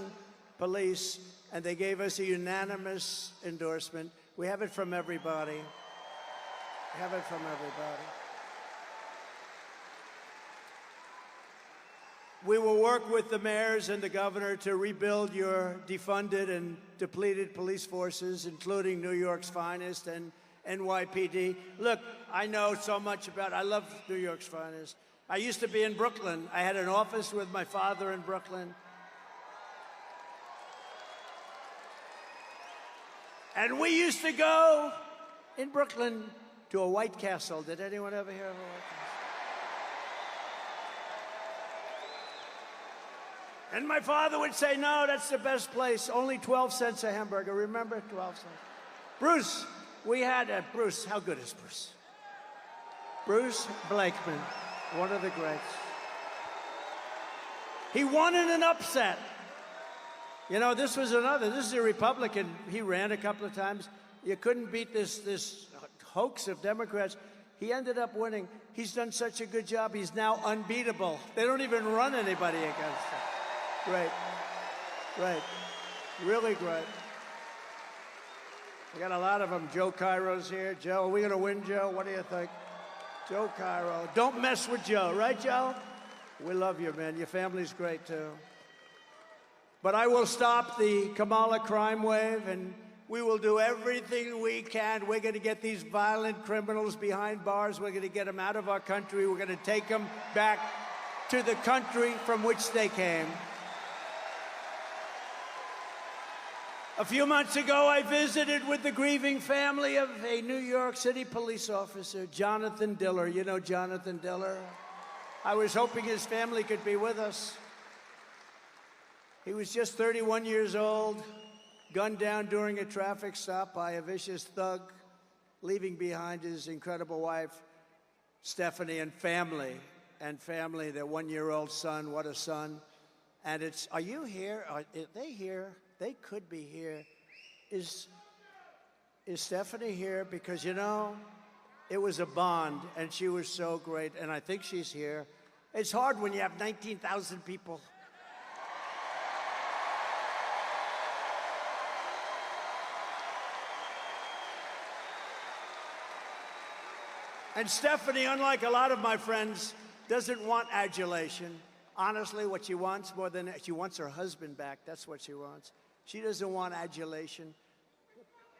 S1: police, and they gave us a unanimous endorsement. We have it from everybody. We have it from everybody. We will work with the mayors and the governor to rebuild your defunded and depleted police forces, including New York's finest and NYPD. Look, I know so much about it. I love New York's finest. I used to be in Brooklyn. I had an office with my father in Brooklyn. And we used to go in Brooklyn to a White Castle. Did anyone ever hear of a White Castle? And my father would say, no, that's the best place. Only 12 cents a hamburger. Remember? 12 cents. Bruce, we had Bruce. How good is Bruce? Bruce Blakeman, one of the greats. He won in an upset. You know, this is a Republican. He ran a couple of times. You couldn't beat this hoax of Democrats. He ended up winning. He's done such a good job. He's now unbeatable. They don't even run anybody against him. Great. Great. Really great. We got a lot of them. Joe Cairo's here. Joe, are we going to win, Joe? What do you think? Joe Cairo. Don't mess with Joe, right, Joe? We love you, man. Your family's great, too. But I will stop the Kamala crime wave, and we will do everything we can. We're going to get these violent criminals behind bars. We're going to get them out of our country. We're going to take them back to the country from which they came. A few months ago, I visited with the grieving family of a New York City police officer, Jonathan Diller. You know Jonathan Diller? I was hoping his family could be with us. He was just 31 years old, gunned down during a traffic stop by a vicious thug, leaving behind his incredible wife, Stephanie, and family, their one-year-old son. What a son. And are you here? Are they here? They could be here. Is Stephanie here? Because, you know, it was a bond, and she was so great, and I think she's here. It's hard when you have 19,000 people. And Stephanie, unlike a lot of my friends, doesn't want adulation. Honestly, what she wants more than she wants her husband back. That's what she wants. She doesn't want adulation.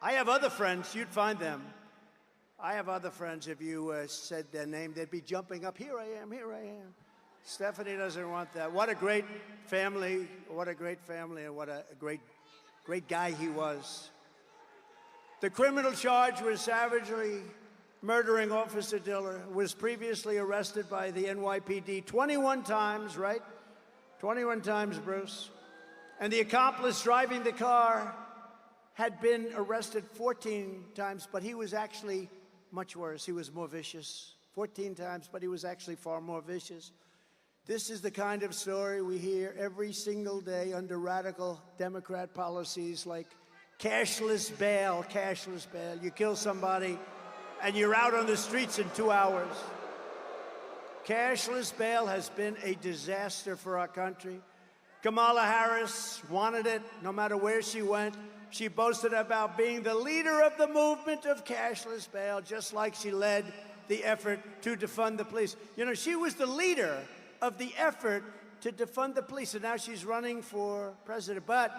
S1: I have other friends. You'd find them. I have other friends. If you said their name, they'd be jumping up. Here I am. Here I am. Stephanie doesn't want that. What a great family. What a great family, and what a great guy he was. The criminal charge was savagely murdering Officer Diller, was previously arrested by the NYPD 21 times, right? 21 times, Bruce. And the accomplice driving the car had been arrested 14 times, but he was actually much worse. He was more vicious. 14 times, but he was actually far more vicious. This is the kind of story we hear every single day under radical Democrat policies like cashless bail, cashless bail. You kill somebody, and you're out on the streets in 2 hours. Cashless bail has been a disaster for our country. Kamala Harris wanted it no matter where she went. She boasted about being the leader of the movement of cashless bail, just like she led the effort to defund the police. You know, she was the leader of the effort to defund the police, and now she's running for president. But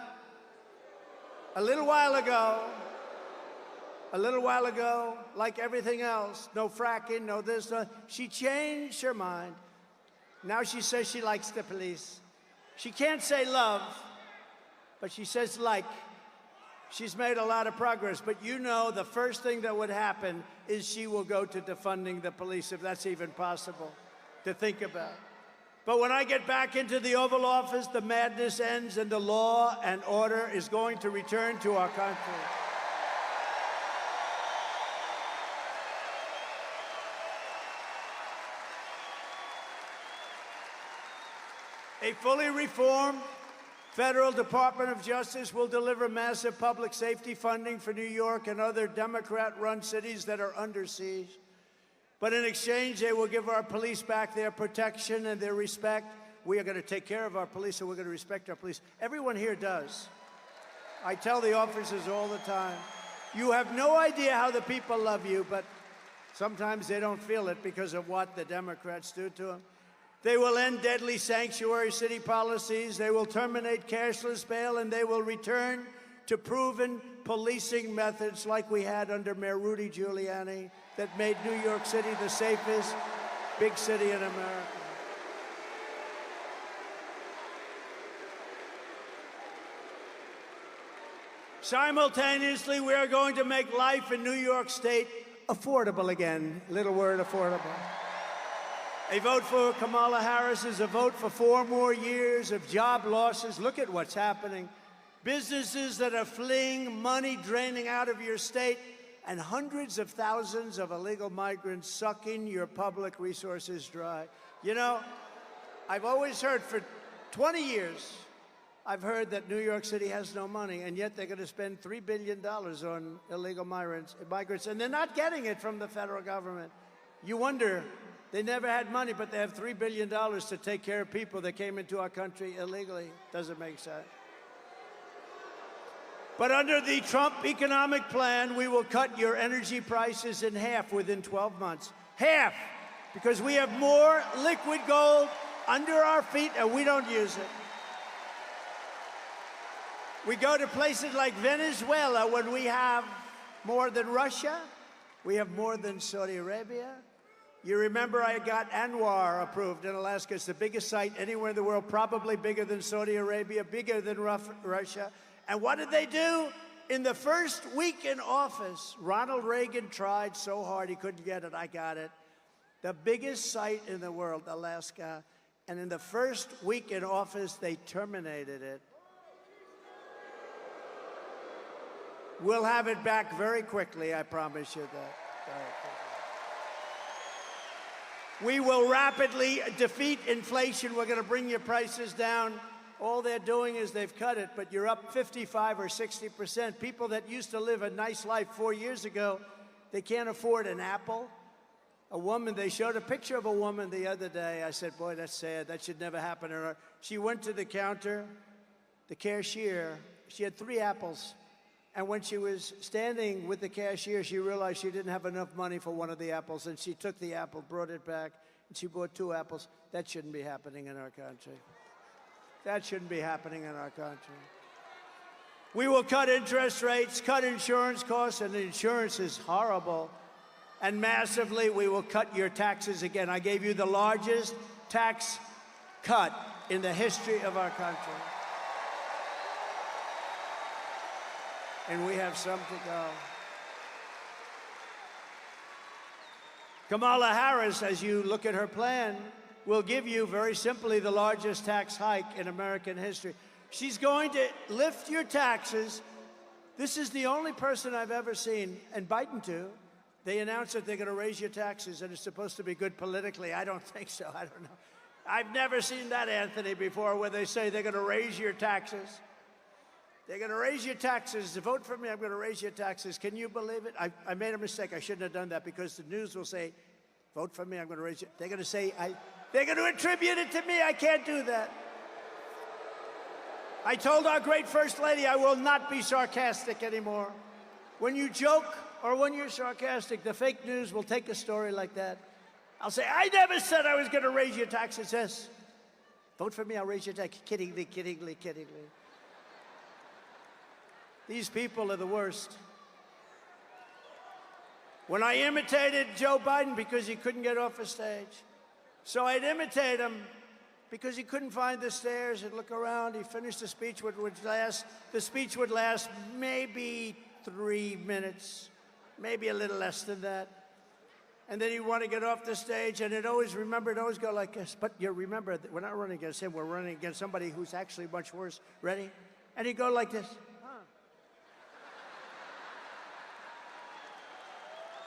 S1: a little while ago, like everything else, no fracking, no this, no, she changed her mind. Now she says she likes the police. She can't say love, but she says like. She's made a lot of progress, but you know the first thing that would happen is she will go to defunding the police, if that's even possible to think about. But when I get back into the Oval Office, the madness ends and the law and order is going to return to our country. A fully reformed Federal Department of Justice will deliver massive public safety funding for New York and other Democrat-run cities that are under siege. But in exchange, they will give our police back their protection and their respect. We are going to take care of our police, and we're going to respect our police. Everyone here does. I tell the officers all the time, you have no idea how the people love you, but sometimes they don't feel it because of what the Democrats do to them. They will end deadly sanctuary city policies, they will terminate cashless bail, and they will return to proven policing methods like we had under Mayor Rudy Giuliani that made New York City the safest big city in America. Simultaneously, we are going to make life in New York State affordable again. Little word, affordable. A vote for Kamala Harris is a vote for 4 more years of job losses. Look at what's happening. Businesses that are fleeing, money draining out of your state, and hundreds of thousands of illegal migrants sucking your public resources dry. You know, I've always heard for 20 years, I've heard that New York City has no money, and yet they're going to spend $3 billion on illegal migrants, and they're not getting it from the federal government. You wonder, they never had money, but they have $3 billion to take care of people that came into our country illegally. Doesn't make sense. But under the Trump economic plan, we will cut your energy prices in half within 12 months. Half! Because we have more liquid gold under our feet and we don't use it. We go to places like Venezuela when we have more than Russia. We have more than Saudi Arabia. You remember I got Anwar approved in Alaska. It's the biggest site anywhere in the world, probably bigger than Saudi Arabia, bigger than Russia. And what did they do? In the first week in office, Ronald Reagan tried so hard he couldn't get it. I got it. the biggest site in the world, Alaska. And in the first week in office, they terminated it. We'll have it back very quickly, I promise you that. We will rapidly defeat inflation. We're going to bring your prices down. All they're doing is they've cut it, but you're up 55 or 60%. People that used to live a nice life 4 years ago, they can't afford an apple. A woman, they showed a picture of a woman the other day. I said, boy, that's sad. That should never happen to her. She went to the counter, the cashier. She had 3 apples. And when she was standing with the cashier, she realized she didn't have enough money for one of the apples. And she took the apple, brought it back, and she bought 2 apples. That shouldn't be happening in our country. That shouldn't be happening in our country. We will cut interest rates, cut insurance costs, and insurance is horrible. And massively, we will cut your taxes again. I gave you the largest tax cut in the history of our country. And we have some to go. Kamala Harris, as you look at her plan, will give you, very simply, the largest tax hike in American history. She's going to lift your taxes. This is the only person I've ever seen, and Biden too. They announced that they're going to raise your taxes, and it's supposed to be good politically. I don't think so. I don't know. I've never seen that, Anthony, before, where they say they're going to raise your taxes. They're going to raise your taxes. To vote for me, I'm going to raise your taxes. Can you believe it? I made a mistake. I shouldn't have done that, because the news will say, vote for me, I'm going to raise it. They're going to say, they're going to attribute it to me. I can't do that. I told our great First Lady I will not be sarcastic anymore. When you joke or when you're sarcastic, the fake news will take a story like that. I'll say, I never said I was going to raise your taxes. Yes. Vote for me, I'll raise your taxes. Kiddingly, kiddingly, kiddingly. These people are the worst. When I imitated Joe Biden because he couldn't get off a stage. So I'd imitate him because he couldn't find the stairs and look around. He finished the speech, the speech would last maybe 3 minutes, maybe a little less than that. And then he'd want to get off the stage, and it'd always go like this. But you remember, we're not running against him, we're running against somebody who's actually much worse. Ready? And he'd go like this.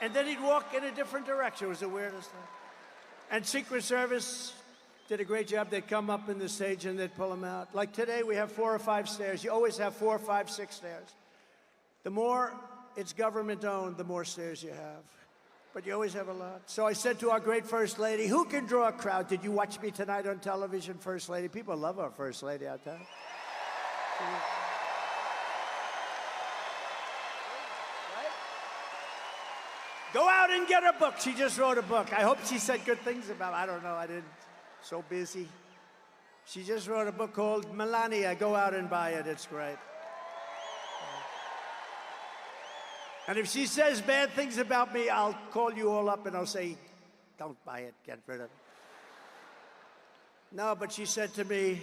S1: And then he'd walk in a different direction. It was the weirdest thing. And Secret Service did a great job. They'd come up in the stage and they'd pull him out. Like today, we have 4 or 5 stairs. You always have 4, 5, 6 stairs. The more it's government-owned, the more stairs you have. But you always have a lot. So I said to our great First Lady, who can draw a crowd? Did you watch me tonight on television, First Lady? People love our First Lady out there. Go out and get her book. She just wrote a book. I hope she said good things about it. I don't know. I didn't. So busy. She just wrote a book called Melania. Go out and buy it. It's great. And if she says bad things about me, I'll call you all up and I'll say, don't buy it. Get rid of it. No, but she said to me,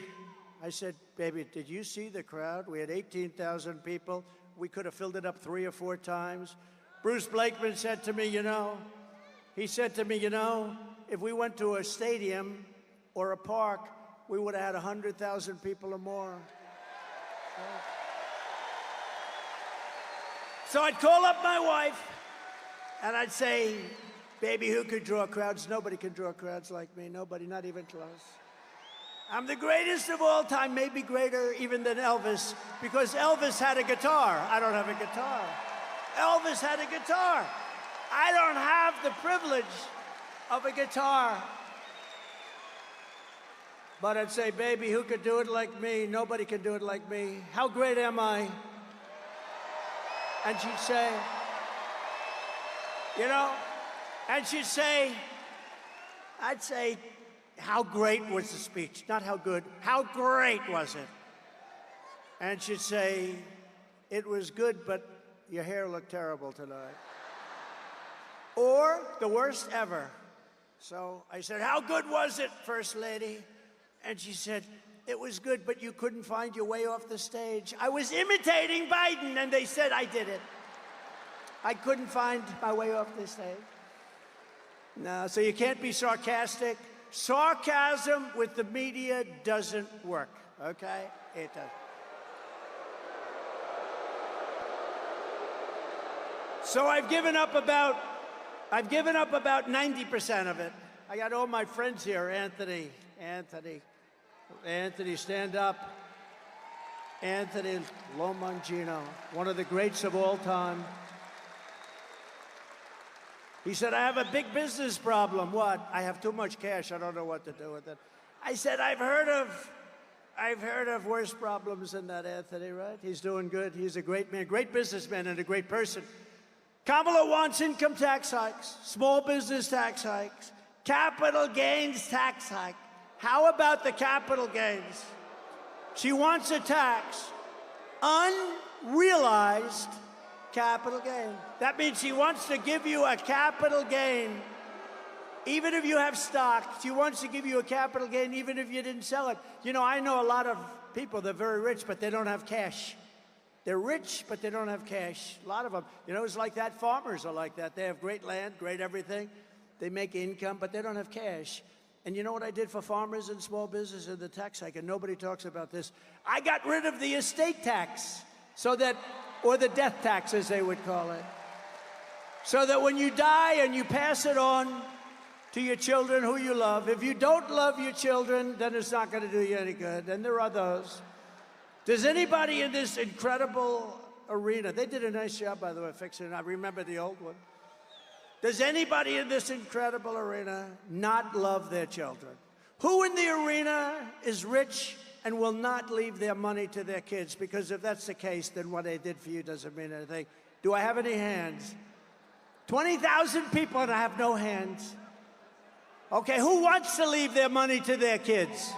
S1: I said, baby, did you see the crowd? We had 18,000 people. We could have filled it up 3 or 4 times. Bruce Blakeman said to me, if we went to a stadium or a park, we would have had 100,000 people or more. So I'd call up my wife and I'd say, baby, who could draw crowds? Nobody can draw crowds like me. Nobody, not even close. I'm the greatest of all time, maybe greater even than Elvis, because Elvis had a guitar. I don't have a guitar. Elvis had a guitar. I don't have the privilege of a guitar. But I'd say, baby, who could do it like me? Nobody can do it like me. How great am I? And she'd say, and she'd say, I'd say, how great was the speech? Not how good, how great was it? And she'd say, it was good, but your hair looked terrible tonight. Or the worst ever. So I said, how good was it, First Lady? And she said, it was good, but you couldn't find your way off the stage. I was imitating Biden, and they said I did it. I couldn't find my way off the stage. No, so you can't be sarcastic. Sarcasm with the media doesn't work, okay? It doesn't. So I've given up about 90% of it. I got all my friends here. Anthony, stand up. Anthony Lomangino, one of the greats of all time. He said, I have a big business problem. What? I have too much cash. I don't know what to do with it. I said, I've heard of worse problems than that, Anthony, right? He's doing good. He's a great man, great businessman, and a great person. Kamala wants income tax hikes, small business tax hikes, capital gains tax hike. How about the capital gains? She wants a tax, unrealized capital gain. That means she wants to give you a capital gain, even if you have stock. She wants to give you a capital gain, even if you didn't sell it. You know, I know a lot of people, they're very rich, but they don't have cash. They're rich, but they don't have cash. A lot of them. You know, it's like that. Farmers are like that. They have great land, great everything. They make income, but they don't have cash. And you know what I did for farmers and small business and the tax hike? And nobody talks about this. I got rid of the estate tax, so that, or the death tax, as they would call it, so that when you die and you pass it on to your children who you love, if you don't love your children, then it's not going to do you any good. And there are those. Does anybody in this incredible arena, they did a nice job, by the way, fixing it. I remember the old one. Does anybody in this incredible arena not love their children? Who in the arena is rich and will not leave their money to their kids? Because if that's the case, then what they did for you doesn't mean anything. Do I have any hands? 20,000 people and I have no hands. Okay, who wants to leave their money to their kids?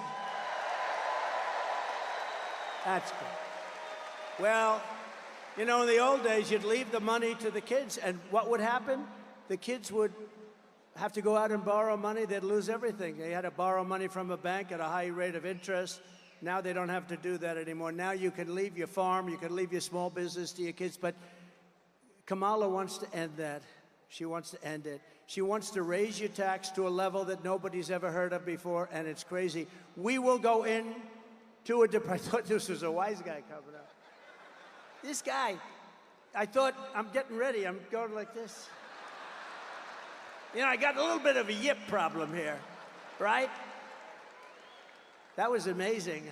S1: That's good. Well, you know, in the old days, you'd leave the money to the kids, and what would happen? The kids would have to go out and borrow money. They'd lose everything. They had to borrow money from a bank at a high rate of interest. Now they don't have to do that anymore. Now you can leave your farm, you can leave your small business to your kids, but Kamala wants to end that. She wants to end it. She wants to raise your tax to a level that nobody's ever heard of before, and it's crazy. We will go in to a I thought this was a wise guy coming up. This guy, I thought, I'm getting ready. I'm going like this. You know, I got a little bit of a yip problem here, right? That was amazing.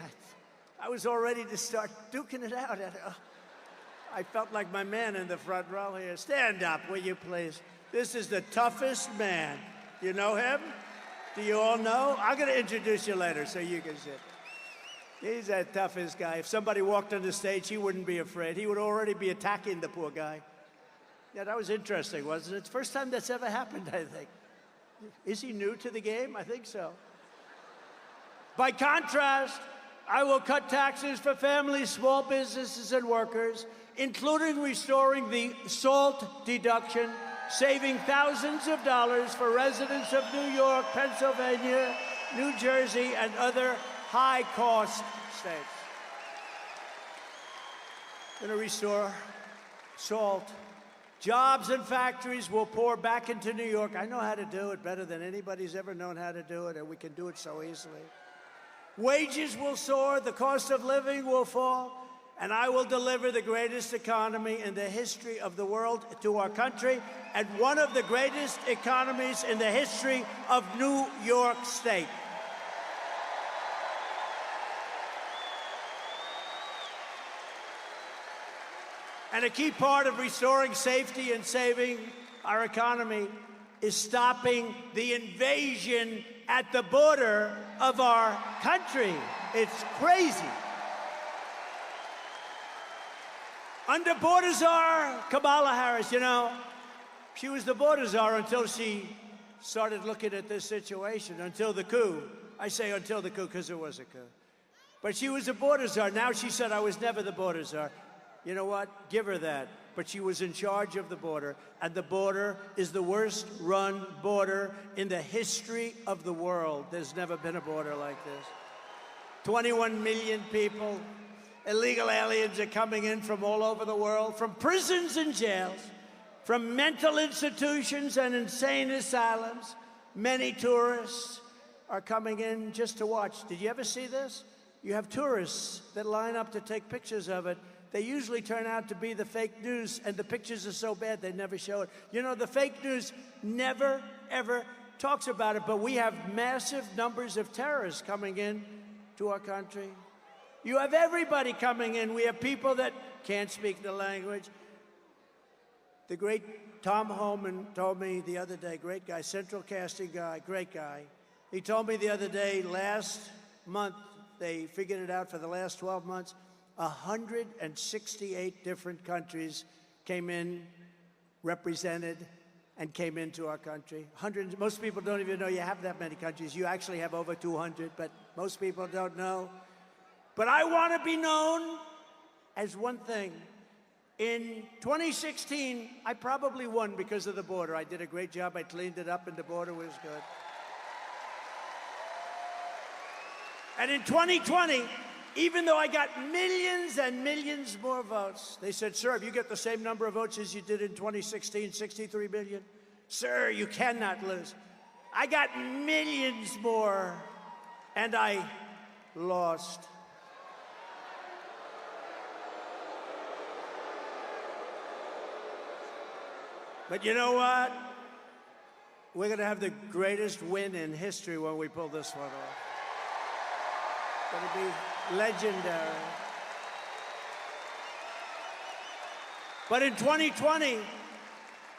S1: I was all ready to start duking it out. I felt like my man in the front row here. Stand up, will you please? This is the toughest man. You know him? Do you all know? I'm going to introduce you later so you can sit. He's the toughest guy. If somebody walked on the stage, he wouldn't be afraid. He would already be attacking the poor guy. Yeah, that was interesting, wasn't it? It's the first time that's ever happened, I think. Is he new to the game? I think so. By contrast, I will cut taxes for families, small businesses, and workers, including restoring the SALT deduction, saving thousands of dollars for residents of New York, Pennsylvania, New Jersey, and other high-cost states. Going to restore SALT. Jobs and factories will pour back into New York. I know how to do it better than anybody's ever known how to do it, and we can do it so easily. Wages will soar, the cost of living will fall, and I will deliver the greatest economy in the history of the world to our country, and one of the greatest economies in the history of New York State. And a key part of restoring safety and saving our economy is stopping the invasion at the border of our country. It's crazy. Under border czar Kamala Harris, you know, she was the border czar until she started looking at this situation, until the coup. I say until the coup because it was a coup. But she was a border czar. Now she said, I was never the border czar. You know what? Give her that. But she was in charge of the border, and the border is the worst run border in the history of the world. There's never been a border like this. 21 million people, illegal aliens are coming in from all over the world, from prisons and jails. From mental institutions and insane asylums, many tourists are coming in just to watch. Did you ever see this? You have tourists that line up to take pictures of it. They usually turn out to be the fake news, and the pictures are so bad they never show it. You know, the fake news never, ever talks about it, but we have massive numbers of terrorists coming in to our country. You have everybody coming in. We have people that can't speak the language. The great Tom Homan told me the other day, great guy, central casting guy, great guy. He told me the other day, last month, they figured it out for the last 12 months, 168 different countries came in, represented, and came into our country. Most people don't even know you have that many countries. You actually have over 200, but most people don't know. But I want to be known as one thing. In 2016, I probably won because of the border. I did a great job. I cleaned it up, and the border was good. And in 2020, even though I got millions and millions more votes, they said, sir, if you get the same number of votes as you did in 2016, 63 million, sir, you cannot lose. I got millions more, and I lost. But you know what? We're going to have the greatest win in history when we pull this one off. It's going to be legendary. But in 2020,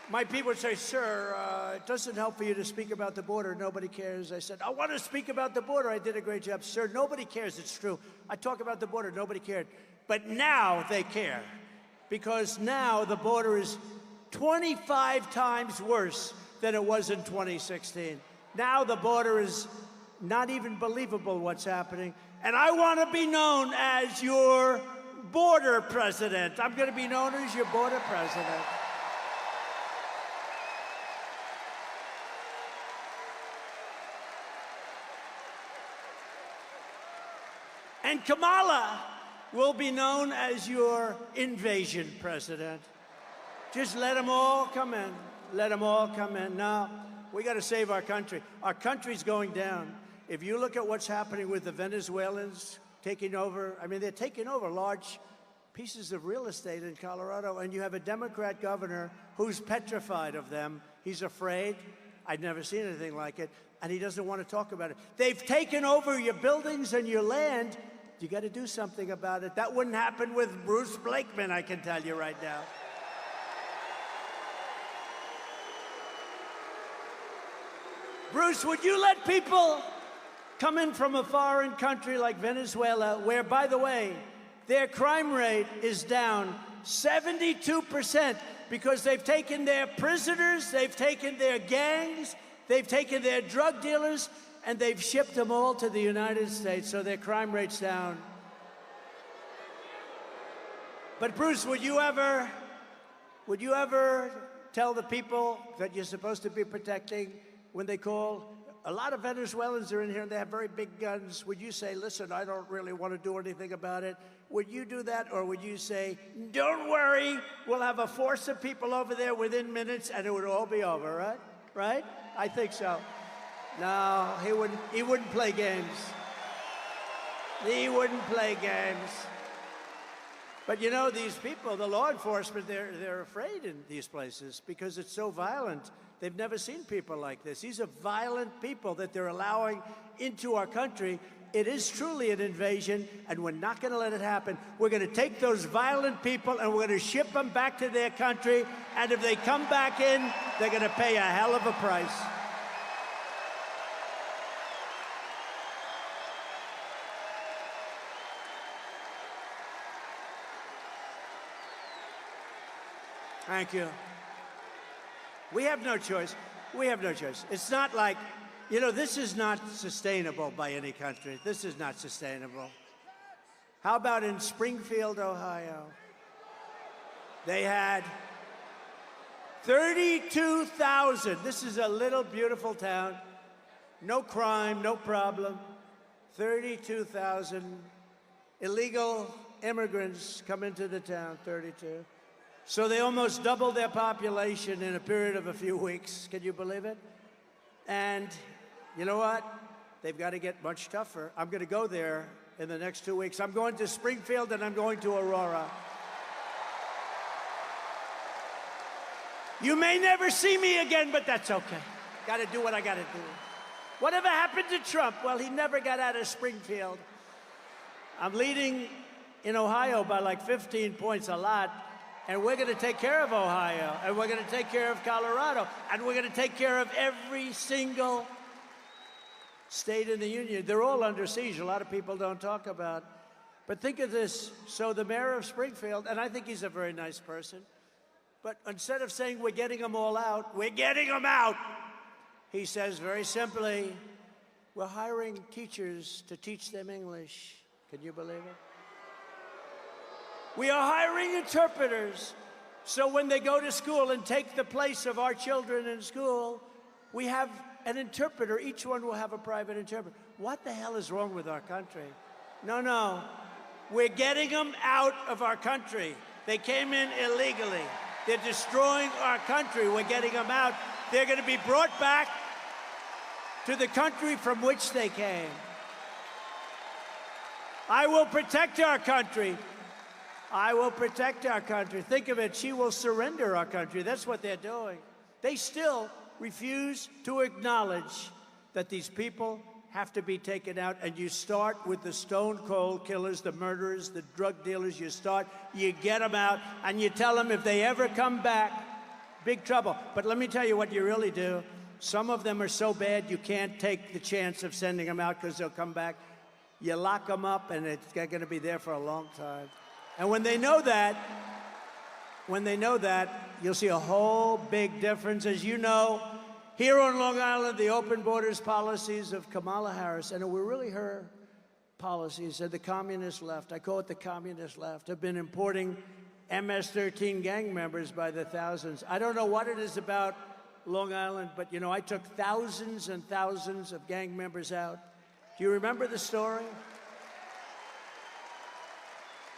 S1: my people would say, sir, it doesn't help for you to speak about the border. Nobody cares. I said, I want to speak about the border. I did a great job. Sir, nobody cares. It's true. I talk about the border. Nobody cared. But now they care, because now the border is 25 times worse than it was in 2016. Now the border is not even believable what's happening. And I want to be known as your border president. I'm going to be known as your border president. And Kamala will be known as your invasion president. Just let them all come in. Let them all come in. Now, we got to save our country. Our country's going down. If you look at what's happening with the Venezuelans taking over, I mean, they're taking over large pieces of real estate in Colorado, and you have a Democrat governor who's petrified of them. He's afraid. I've never seen anything like it, and he doesn't want to talk about it. They've taken over your buildings and your land. You got to do something about it. That wouldn't happen with Bruce Blakeman, I can tell you right now. Bruce, would you let people come in from a foreign country like Venezuela, where, by the way, their crime rate is down 72% because they've taken their prisoners, they've taken their gangs, they've taken their drug dealers, and they've shipped them all to the United States, so their crime rate's down. But Bruce, would you ever tell the people that you're supposed to be protecting when they call? A lot of Venezuelans are in here and they have very big guns. Would you say, listen, I don't really want to do anything about it? Would you do that? Or would you say, don't worry, we'll have a force of people over there within minutes and it would all be over, right? Right? I think so. No, he wouldn't play games. He wouldn't play games. But you know, these people, the law enforcement, they're afraid in these places because it's so violent. They've never seen people like this. These are violent people that they're allowing into our country. It is truly an invasion, and we're not going to let it happen. We're going to take those violent people and we're going to ship them back to their country, and if they come back in, they're going to pay a hell of a price. Thank you. We have no choice. We have no choice. It's not like, you know, this is not sustainable by any country. This is not sustainable. How about in Springfield, Ohio? They had 32,000. This is a little beautiful town. No crime, no problem. 32,000 illegal immigrants come into the town, 32. So they almost doubled their population in a period of a few weeks. Can you believe it? And you know what? They've got to get much tougher. I'm going to go there in the next 2 weeks. I'm going to Springfield and I'm going to Aurora. You may never see me again, but that's okay. Got to do what I got to do. Whatever happened to Trump? Well, he never got out of Springfield. I'm leading in Ohio by like 15 points, a lot. And we're going to take care of Ohio. And we're going to take care of Colorado. And we're going to take care of every single state in the union. They're all under siege. A lot of people don't talk about. But think of this. So the mayor of Springfield, and I think he's a very nice person, but instead of saying we're getting them all out, we're getting them out, he says very simply, we're hiring teachers to teach them English. Can you believe it? We are hiring interpreters, so when they go to school and take the place of our children in school, we have an interpreter. Each one will have a private interpreter. What the hell is wrong with our country? No. We're getting them out of our country. They came in illegally. They're destroying our country. We're getting them out. They're going to be brought back to the country from which they came. I will protect our country. I will protect our country. Think of it. She will surrender our country. That's what they're doing. They still refuse to acknowledge that these people have to be taken out. And you start with the stone cold killers, the murderers, the drug dealers. You get them out, and you tell them if they ever come back, big trouble. But let me tell you what you really do. Some of them are so bad you can't take the chance of sending them out because they'll come back. You lock them up, and they're going to be there for a long time. And when they know that, you'll see a whole big difference. As you know, here on Long Island, the open borders policies of Kamala Harris, and it were really her policies, and the communist left, I call it the communist left, have been importing MS-13 gang members by the thousands. I don't know what it is about Long Island, but, you know, I took thousands and thousands of gang members out. Do you remember the story?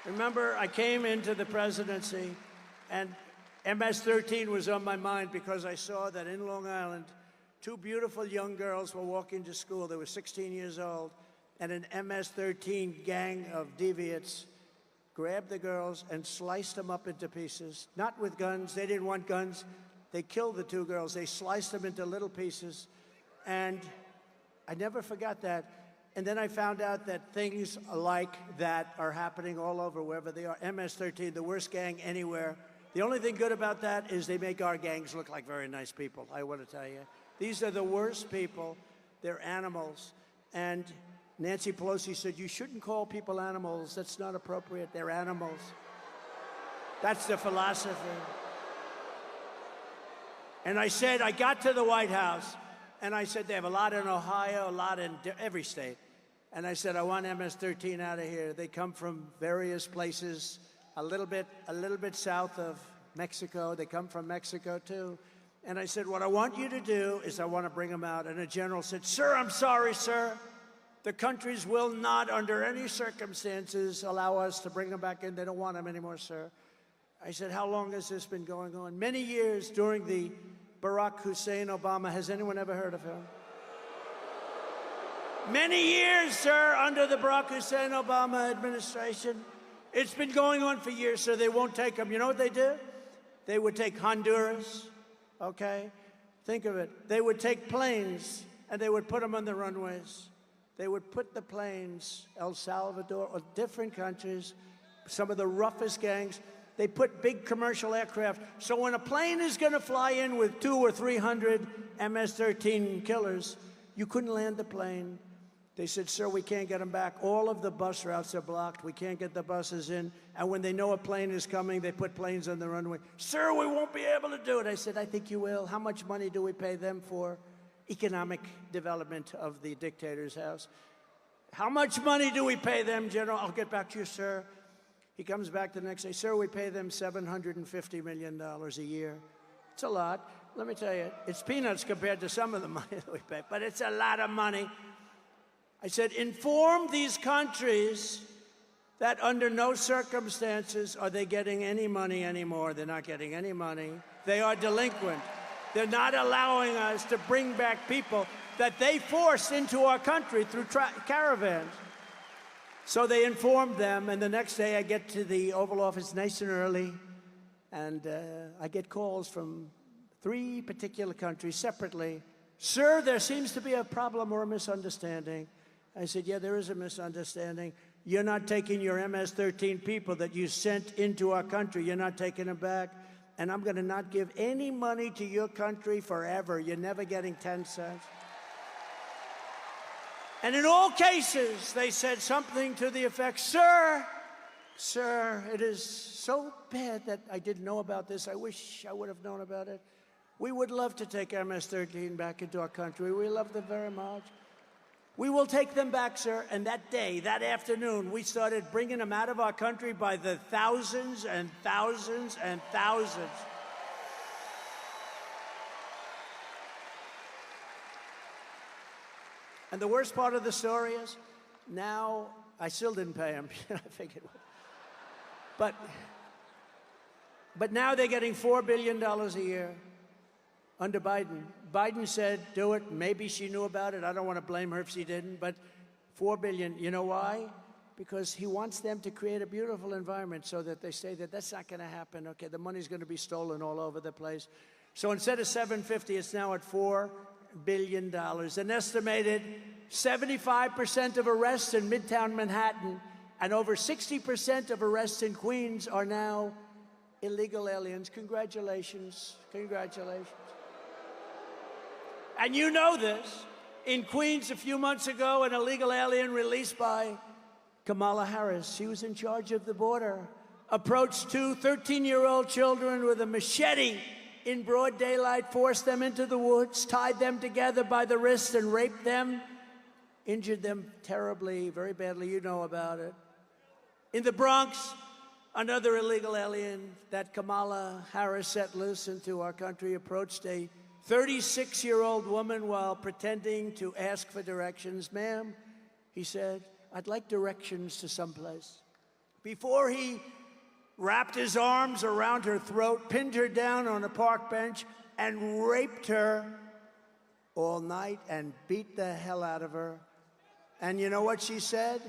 S1: Remember, I came into the presidency, and MS-13 was on my mind because I saw that in Long Island, two beautiful young girls were walking to school. They were 16 years old, and an MS-13 gang of deviants grabbed the girls and sliced them up into pieces. Not with guns. They didn't want guns. They killed the two girls. They sliced them into little pieces, and I never forgot that. And then I found out that things like that are happening all over, wherever they are. MS-13, the worst gang anywhere. The only thing good about that is they make our gangs look like very nice people, I want to tell you. These are the worst people. They're animals. And Nancy Pelosi said, you shouldn't call people animals. That's not appropriate. They're animals. That's the philosophy. And I said, I got to the White House, and I said, they have a lot in Ohio, a lot in every state. And I said, I want MS-13 out of here. They come from various places, a little bit south of Mexico. They come from Mexico, too. And I said, what I want you to do is I want to bring them out. And a general said, sir, I'm sorry, sir. The countries will not, under any circumstances, allow us to bring them back in. They don't want them anymore, sir. I said, how long has this been going on? Many years during the Barack Hussein Obama. Has anyone ever heard of him? Many years, sir, under the Barack Hussein Obama administration. It's been going on for years, so they won't take them. You know what they do? They would take Honduras, okay? Think of it. They would take planes, and they would put them on the runways. They would put the planes, El Salvador, or different countries, some of the roughest gangs. They put big commercial aircraft. So when a plane is going to fly in with 200 or 300 MS-13 killers, you couldn't land the plane. They said, sir, we can't get them back. All of the bus routes are blocked. We can't get the buses in. And when they know a plane is coming, they put planes on the runway. Sir, we won't be able to do it. I said, I think you will. How much money do we pay them for? Economic development of the dictator's house. How much money do we pay them, General? I'll get back to you, sir. He comes back the next day. Sir, we pay them $750 million a year. It's a lot. Let me tell you, it's peanuts compared to some of the money that we pay, but it's a lot of money. I said, inform these countries that under no circumstances are they getting any money anymore. They're not getting any money. They are delinquent. They're not allowing us to bring back people that they forced into our country through caravans. So they informed them, and the next day I get to the Oval Office nice and early, and I get calls from 3 particular countries separately. Sir, there seems to be a problem or a misunderstanding. I said, yeah, there is a misunderstanding. You're not taking your MS-13 people that you sent into our country. You're not taking them back. And I'm going to not give any money to your country forever. You're never getting 10 cents. And in all cases, they said something to the effect, sir, it is so bad that I didn't know about this. I wish I would have known about it. We would love to take MS-13 back into our country. We love them very much. We will take them back, sir. And that day, that afternoon, we started bringing them out of our country by the thousands and thousands and thousands. And the worst part of the story is, now, I still didn't pay them. I figured. But now they're getting $4 billion a year under Biden. Biden said, do it. Maybe she knew about it. I don't want to blame her if she didn't. But $4 billion, you know why? Because he wants them to create a beautiful environment so that they say that that's not going to happen. Okay, the money's going to be stolen all over the place. So instead of $750, it's now at $4 billion. An estimated 75% of arrests in Midtown Manhattan and over 60% of arrests in Queens are now illegal aliens. Congratulations. Congratulations. And you know this. In Queens a few months ago, an illegal alien released by Kamala Harris, she was in charge of the border, approached 2 13-year-old children with a machete in broad daylight, forced them into the woods, tied them together by the wrists and raped them, injured them terribly, very badly. You know about it. In the Bronx, another illegal alien that Kamala Harris set loose into our country approached a 36-year-old woman while pretending to ask for directions. Ma'am, he said, I'd like directions to someplace. Before he wrapped his arms around her throat, pinned her down on a park bench, and raped her all night and beat the hell out of her. And you know what she said?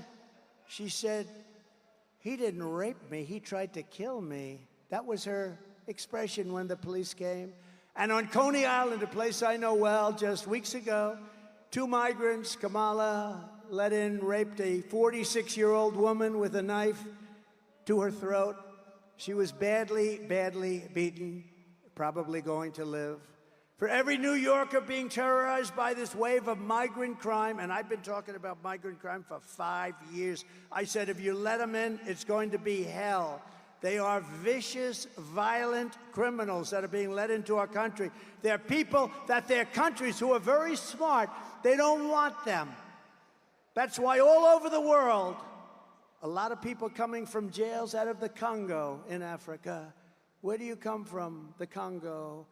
S1: She said, he didn't rape me, he tried to kill me. That was her expression when the police came. And on Coney Island, a place I know well, just weeks ago, 2 migrants, Kamala let in, raped a 46-year-old woman with a knife to her throat. She was badly, badly beaten, probably going to live. For every New Yorker being terrorized by this wave of migrant crime, and I've been talking about migrant crime for 5 years, I said, if you let them in, it's going to be hell. They are vicious, violent criminals that are being let into our country. They're people that their countries who are very smart, they don't want them. That's why all over the world, a lot of people coming from jails out of the Congo in Africa. Where do you come from? The Congo.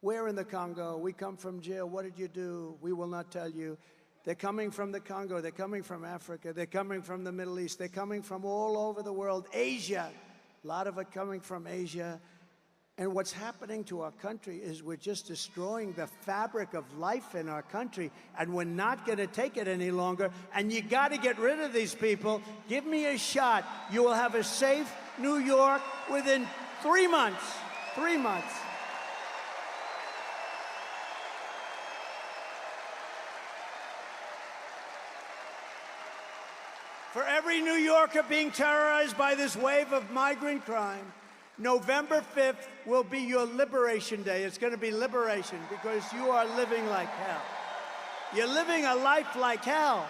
S1: Where in the Congo? We come from jail. What did you do? We will not tell you. They're coming from the Congo. They're coming from Africa. They're coming from the Middle East. They're coming from all over the world. Asia, a lot of it coming from Asia. And what's happening to our country is we're just destroying the fabric of life in our country, and we're not going to take it any longer. And you got to get rid of these people. Give me a shot. You will have a safe New York within 3 months. 3 months. For every New Yorker being terrorized by this wave of migrant crime, November 5th will be your liberation day. It's going to be liberation because you are living like hell. You're living a life like hell.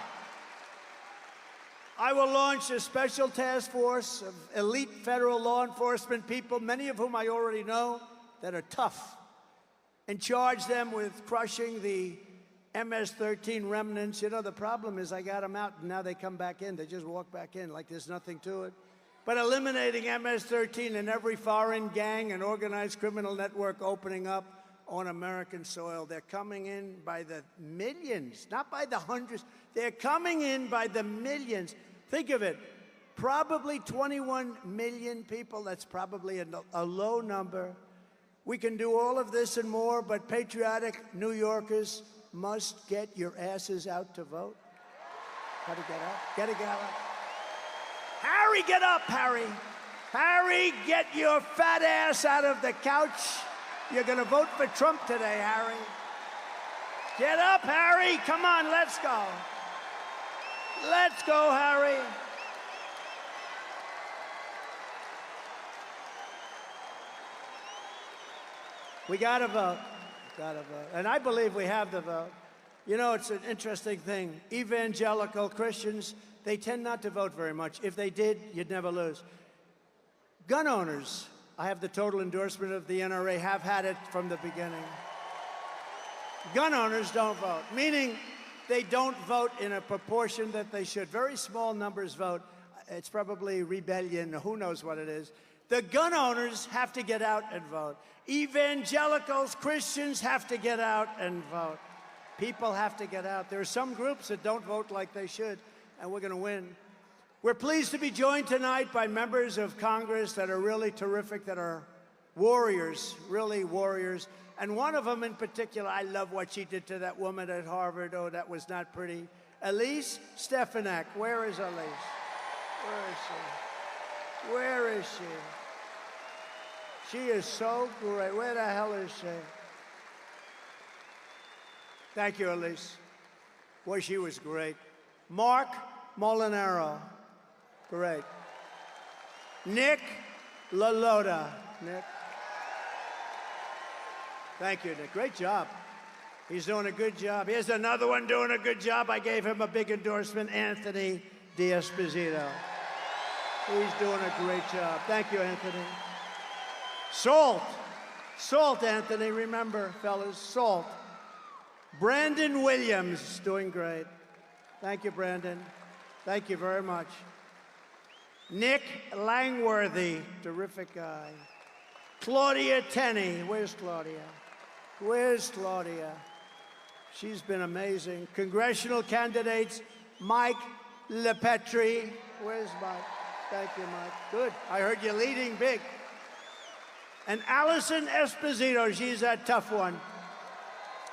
S1: I will launch a special task force of elite federal law enforcement people, many of whom I already know, that are tough, and charge them with crushing the MS-13 remnants. You know, the problem is I got them out, and now they come back in. They just walk back in like there's nothing to it. But eliminating MS-13 in every foreign gang and organized criminal network opening up on American soil. They're coming in by the millions, not by the hundreds. They're coming in by the millions. Think of it. Probably 21 million people. That's probably a low number. We can do all of this and more, but patriotic New Yorkers must get your asses out to vote. Gotta get up. Gotta get up. Harry, get up, Harry. Harry, get your fat ass out of the couch. You're gonna vote for Trump today, Harry. Get up, Harry. Come on, let's go. Let's go, Harry. We gotta vote. Gotta vote. And I believe we have the vote. You know, it's an interesting thing. Evangelical Christians, they tend not to vote very much. If they did, you'd never lose. Gun owners, I have the total endorsement of the NRA, have had it from the beginning. Gun owners don't vote, meaning they don't vote in a proportion that they should. Very small numbers vote. It's probably rebellion, who knows what it is. The gun owners have to get out and vote. Evangelicals, Christians have to get out and vote. People have to get out. There are some groups that don't vote like they should, and we're going to win. We're pleased to be joined tonight by members of Congress that are really terrific, that are warriors, really warriors. And one of them in particular, I love what she did to that woman at Harvard. Oh, that was not pretty. Elise Stefanik. Where is Elise? Where is she? Where is she? She is so great. Where the hell is she? Thank you, Elise. Boy, she was great. Mark Molinaro. Great. Nick LaLota. Nick. Thank you, Nick. Great job. He's doing a good job. Here's another one doing a good job. I gave him a big endorsement, Anthony D'Esposito. He's doing a great job. Thank you, Anthony. Salt. Salt, Anthony. Remember, fellas, salt. Brandon Williams, doing great. Thank you, Brandon. Thank you very much. Nick Langworthy, terrific guy. Claudia Tenney. Where's Claudia? Where's Claudia? She's been amazing. Congressional candidates, Mike LePetri. Where's Mike? Thank you, Mike. Good. I heard you leading big. And Allison Esposito. She's a tough one.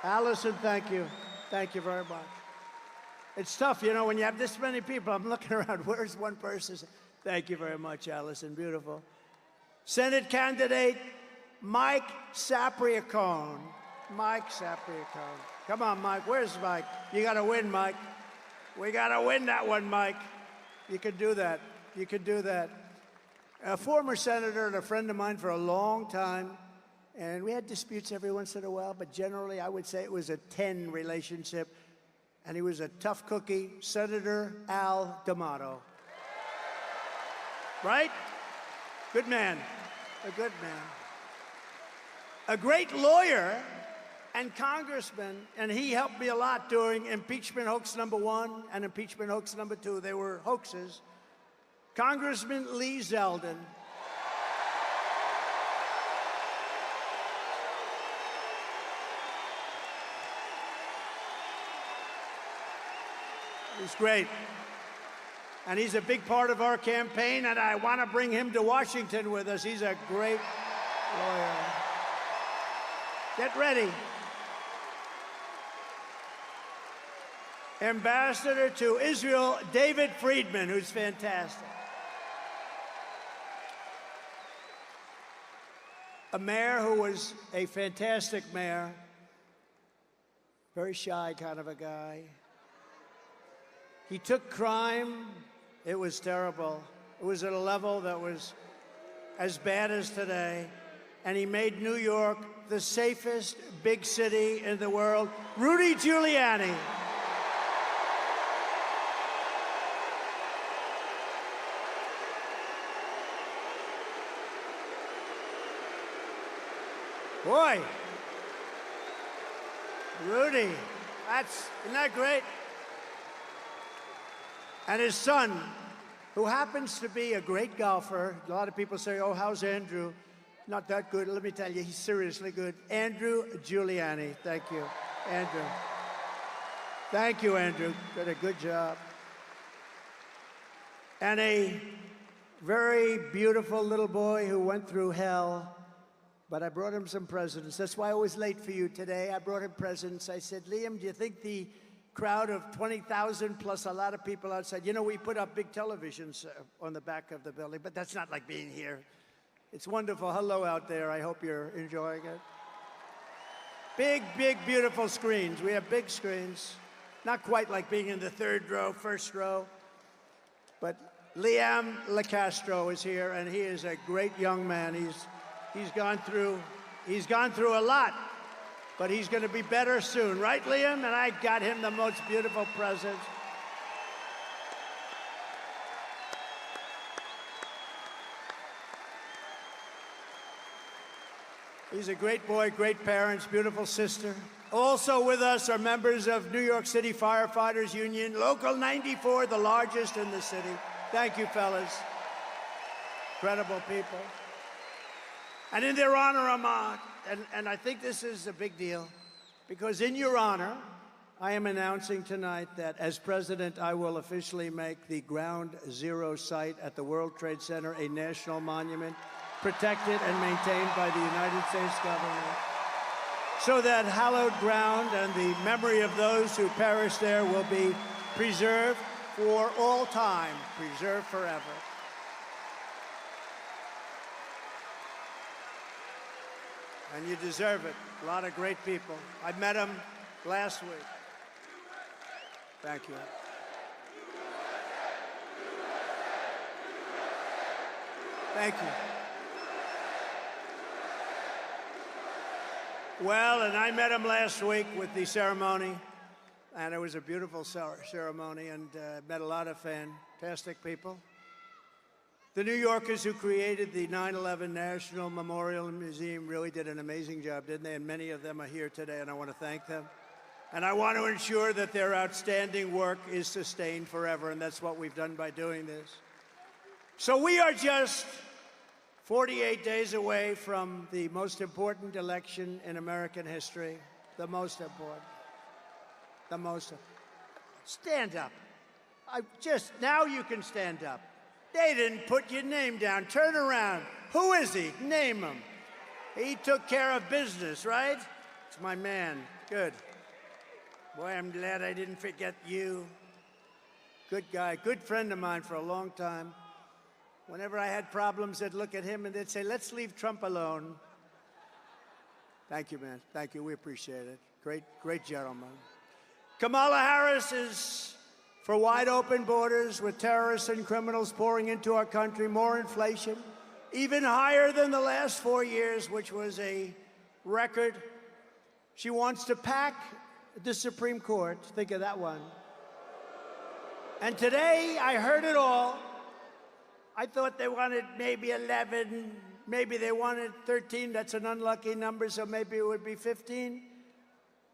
S1: Allison, thank you. Thank you very much. It's tough, you know, when you have this many people. I'm looking around. Where's one person? Thank you very much, Allison. Beautiful. Senate candidate Mike Sapriacone. Mike Sapriacone. Come on, Mike. Where's Mike? You got to win, Mike. We got to win that one, Mike. You can do that. You can do that. A former senator and a friend of mine for a long time, and we had disputes every once in a while, but generally I would say it was a 10 relationship, and he was a tough cookie, Senator Al D'Amato. Right? Good man. A good man. A great lawyer and congressman, and he helped me a lot during impeachment hoax #1 and impeachment hoax #2. They were hoaxes. Congressman Lee Zeldin. He's great. And he's a big part of our campaign, and I want to bring him to Washington with us. He's a great lawyer. Get ready. Ambassador to Israel, David Friedman, who's fantastic. A mayor who was a fantastic mayor, very shy kind of a guy. He took crime. It was terrible. It was at a level that was as bad as today. And he made New York the safest big city in the world. Rudy Giuliani. Boy, Rudy, isn't that great? And his son, who happens to be a great golfer. A lot of people say, oh, how's Andrew? Not that good. Let me tell you, he's seriously good. Andrew Giuliani. Thank you, Andrew. Thank you, Andrew. Did a good job. and a very beautiful little boy who went through hell. But I brought him some presents. That's why I was late for you today. I brought him presents. I said, Liam, do you think the crowd of 20,000 plus a lot of people outside, you know, we put up big televisions on the back of the building, but that's not like being here. It's wonderful. Hello out there. I hope you're enjoying it. Big, big, beautiful screens. We have big screens. Not quite like being in the third row, first row. But Liam LaCastro is here, and he is a great young man. He's gone through a lot, but he's going to be better soon. Right, Liam? And I got him the most beautiful present. He's a great boy, great parents, beautiful sister. Also with us are members of New York City Firefighters Union, Local 94, the largest in the city. Thank you, fellas. Incredible people. And in their honor, and I think this is a big deal, because in your honor, I am announcing tonight that as president, I will officially make the Ground Zero site at the World Trade Center a national monument, protected and maintained by the United States government, so that hallowed ground and the memory of those who perished there will be preserved for all time, preserved forever. And you deserve it. A lot of great people. I met them last week. Thank you. Thank you. Well, and I met him last week with the ceremony, and it was a beautiful ceremony, and met a lot of fantastic people. The New Yorkers who created the 9/11 National Memorial Museum really did an amazing job, didn't they? And many of them are here today, and I want to thank them. And I want to ensure that their outstanding work is sustained forever, and that's what we've done by doing this. So we are just 48 days away from the most important election in American history. The most important. The most. Stand up. Now you can stand up. They didn't put your name down. Turn around. Who is he? Name him. He took care of business, right? It's my man. Good. Boy, I'm glad I didn't forget you. Good guy. Good friend of mine for a long time. Whenever I had problems, I'd look at him and they'd say, let's leave Trump alone. Thank you, man. Thank you. We appreciate it. Great, great gentleman. Kamala Harris is for wide open borders with terrorists and criminals pouring into our country, more inflation, even higher than the last 4 years, which was a record. She wants to pack the Supreme Court. Think of that one. And today, I heard it all. I thought they wanted maybe 11, maybe they wanted 13. That's an unlucky number, so maybe it would be 15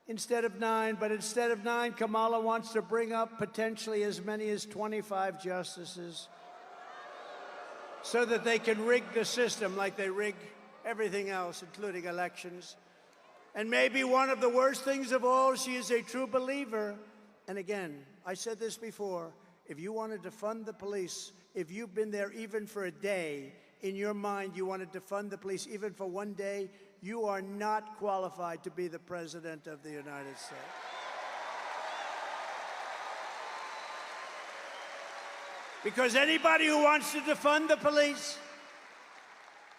S1: instead of 9. But instead of 9, Kamala wants to bring up potentially as many as 25 justices so that they can rig the system like they rig everything else, including elections. And maybe one of the worst things of all, she is a true believer. And again, I said this before, if you want to defund the police, if you've been there even for a day, in your mind you want to defund the police even for one day, you are not qualified to be the President of the United States. Because anybody who wants to defund the police,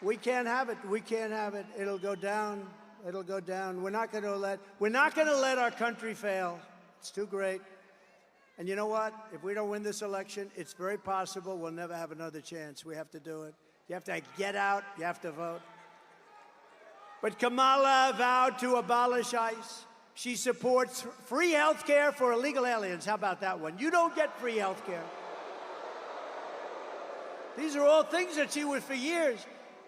S1: we can't have it. We can't have it. It'll go down. It'll go down. We're not going to let our country fail. It's too great. And you know what? If we don't win this election, it's very possible we'll never have another chance. We have to do it. You have to get out. You have to vote. But Kamala vowed to abolish ICE. She supports free health care for illegal aliens. How about that one? You don't get free health care. These are all things that she was for years.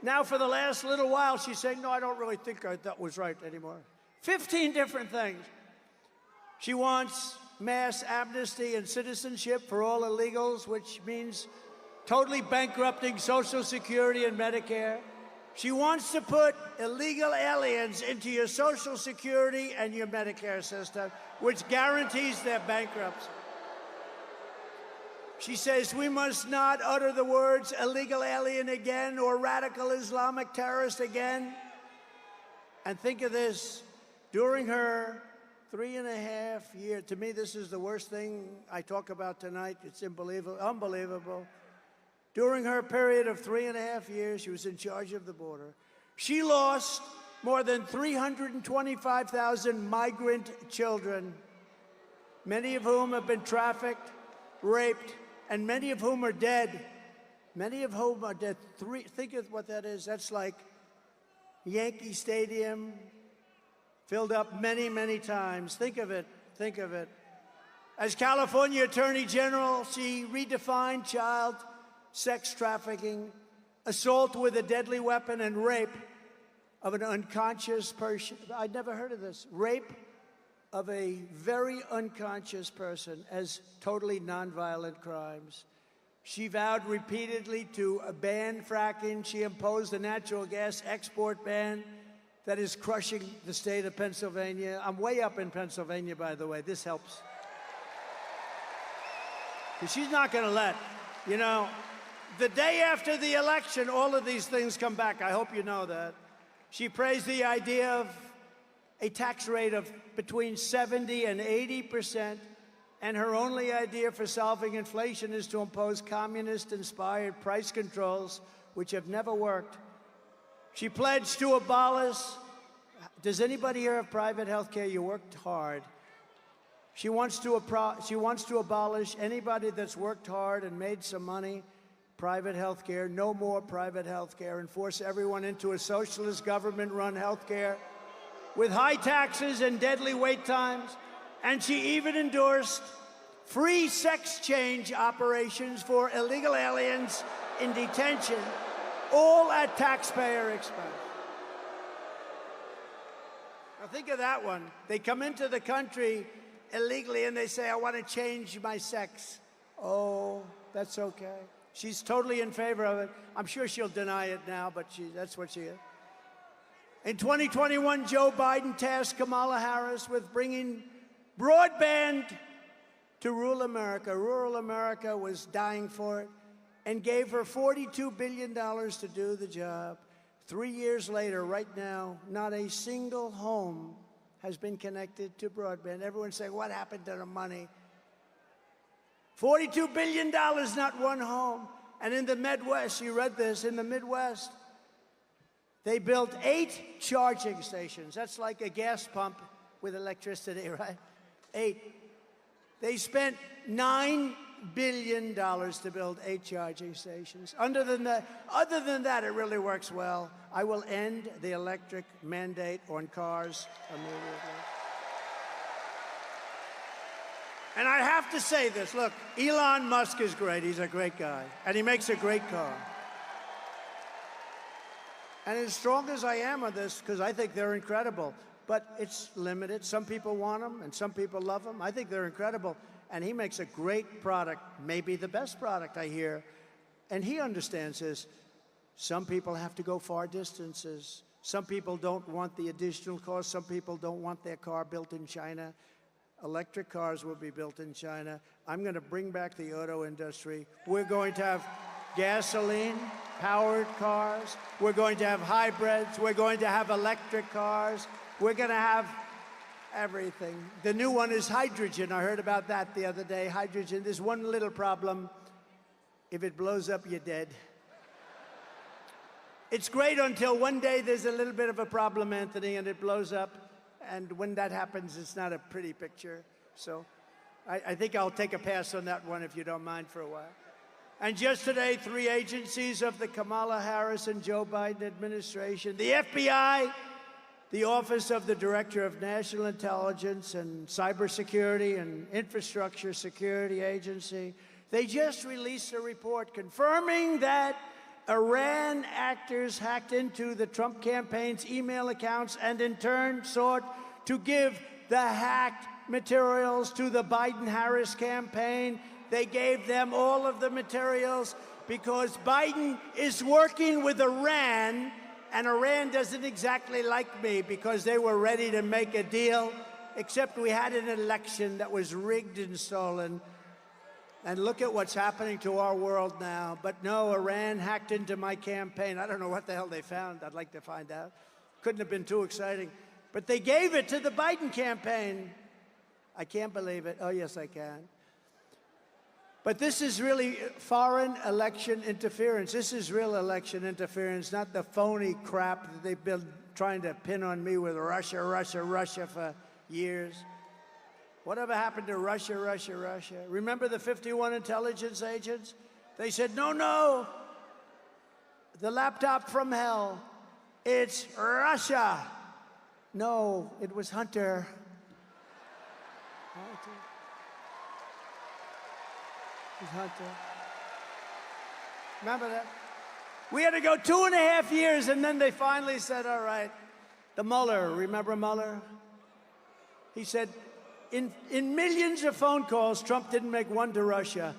S1: Now, for the last little while, she's saying, no, I don't really think that was right anymore. 15 different things. She wants mass amnesty and citizenship for all illegals, which means totally bankrupting Social Security and Medicare. She wants to put illegal aliens into your Social Security and your Medicare system, which guarantees their bankruptcy. She says we must not utter the words illegal alien again or radical Islamic terrorist again. And think of this, during her 3.5 years, to me this is the worst thing I talk about tonight, it's unbelievable. During her period of 3.5 years, she was in charge of the border. She lost more than 325,000 migrant children, many of whom have been trafficked, raped, and many of whom are dead. Many of whom are dead. Think of what that is. That's like Yankee Stadium filled up many, many times. Think of it. Think of it. As California Attorney General, she redefined child sex trafficking, assault with a deadly weapon, and rape of an unconscious person. I'd never heard of this. Rape of a very unconscious person as totally nonviolent crimes. She vowed repeatedly to ban fracking. She imposed a natural gas export ban that is crushing the state of Pennsylvania. I'm way up in Pennsylvania, by the way. This helps. Because she's not going to let, the day after the election, all of these things come back. I hope you know that. She praised the idea of a tax rate of between 70% and 80%, and her only idea for solving inflation is to impose communist-inspired price controls, which have never worked. She pledged to abolish. Does anybody here have private health care? You worked hard. She wants to abolish anybody that's worked hard and made some money. Private health care, no more private health care, and force everyone into a socialist government-run health care with high taxes and deadly wait times. And she even endorsed free sex change operations for illegal aliens in detention, all at taxpayer expense. Now think of that one. They come into the country illegally and they say, I want to change my sex. Oh, that's okay. She's totally in favor of it. I'm sure she'll deny it now, but that's what she is. In 2021, Joe Biden tasked Kamala Harris with bringing broadband to rural America. Rural America was dying for it, and gave her $42 billion to do the job. 3 years later, right now, not a single home has been connected to broadband. Everyone's saying, what happened to the money? $42 billion, not one home. And in the Midwest, you read this, in the Midwest, they built 8 charging stations. That's like a gas pump with electricity, right? 8. They spent $9 billion to build 8 charging stations. Other than that, it really works well. I will end the electric mandate on cars immediately. And I have to say this, look, Elon Musk is great. He's a great guy, and he makes a great car. And as strong as I am on this, because I think they're incredible, but it's limited. Some people want them, and some people love them. I think they're incredible, and he makes a great product, maybe the best product I hear. And he understands this. Some people have to go far distances. Some people don't want the additional cost. Some people don't want their car built in China. Electric cars will be built in China. I'm going to bring back the auto industry. We're going to have gasoline-powered cars. We're going to have hybrids. We're going to have electric cars. We're going to have everything. The new one is hydrogen. I heard about that the other day. Hydrogen. There's one little problem. If it blows up, you're dead. It's great until one day there's a little bit of a problem, Anthony, and it blows up. And when that happens, it's not a pretty picture. So I think I'll take a pass on that one, if you don't mind, for a while. And just today, 3 agencies of the Kamala Harris and Joe Biden administration, the FBI, the Office of the Director of National Intelligence and Cybersecurity and Infrastructure Security Agency, they just released a report confirming that Iran actors hacked into the Trump campaign's email accounts and in turn sought to give the hacked materials to the Biden-Harris campaign. They gave them all of the materials because Biden is working with Iran, and Iran doesn't exactly like me because they were ready to make a deal, except we had an election that was rigged and stolen. And look at what's happening to our world now. But no, Iran hacked into my campaign. I don't know what the hell they found. I'd like to find out. Couldn't have been too exciting. But they gave it to the Biden campaign. I can't believe it. Oh, yes, I can. But this is really foreign election interference. This is real election interference, not the phony crap that they've been trying to pin on me with Russia, Russia, Russia for years. Whatever happened to Russia, Russia, Russia? Remember the 51 intelligence agents? They said, no, no, the laptop from hell, it's Russia. No, it was Hunter. It was Hunter. Remember that? We had to go 2.5 years, and then they finally said, all right, the Mueller, remember Mueller? He said, in millions of phone calls, Trump didn't make one to Russia.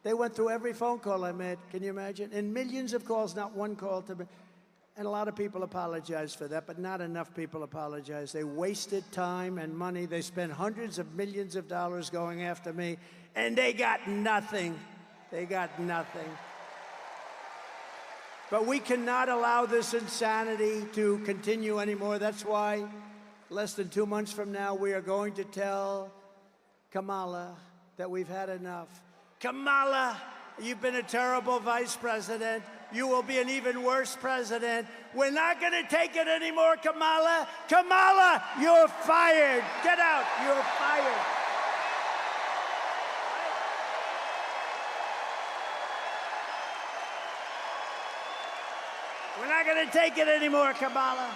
S1: They went through every phone call I made. Can you imagine? In millions of calls, not one call to me. And a lot of people apologize for that, but not enough people apologize. They wasted time and money. They spent hundreds of millions of dollars going after me, and they got nothing. They got nothing. But we cannot allow this insanity to continue anymore. That's why less than 2 months from now, we are going to tell Kamala that we've had enough. Kamala, you've been a terrible vice president. You will be an even worse president. We're not going to take it anymore, Kamala. Kamala, you're fired. Get out. You're fired. We're not going to take it anymore, Kamala.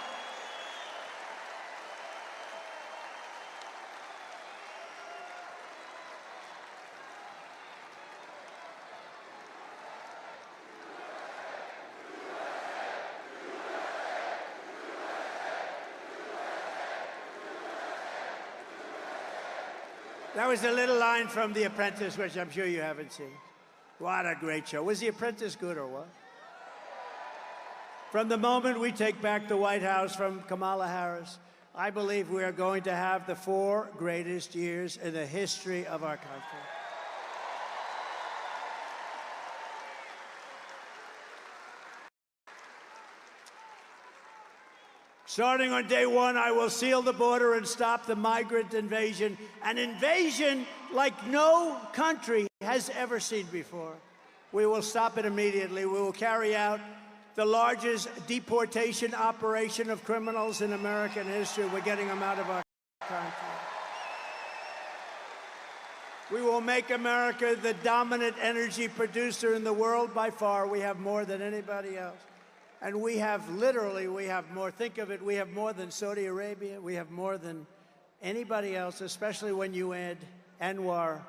S1: That was a little line from The Apprentice, which I'm sure you haven't seen. What a great show. Was The Apprentice good or what? From the moment we take back the White House from Kamala Harris, I believe we are going to have the 4 greatest years in the history of our country. Starting on day 1, I will seal the border and stop the migrant invasion, an invasion like no country has ever seen before. We will stop it immediately. We will carry out the largest deportation operation of criminals in American history. We're getting them out of our country. We will make America the dominant energy producer in the world by far. We have more than anybody else. And we have literally, we have more. Think of it, we have more than Saudi Arabia. We have more than anybody else, especially when you add Anwar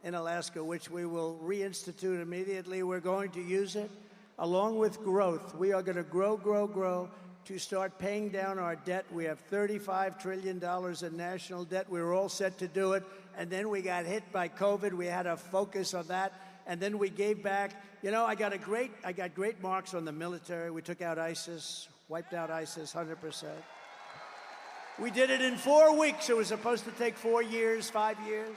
S1: in Alaska, which we will reinstitute immediately. We're going to use it along with growth. We are going to grow, grow, grow to start paying down our debt. We have $35 trillion in national debt. We were all set to do it. And then we got hit by COVID. We had to focus on that. And then we gave back. You know, I got great marks on the military. We took out ISIS, wiped out ISIS 100%. We did it in 4 weeks. It was supposed to take 4 years, 5 years.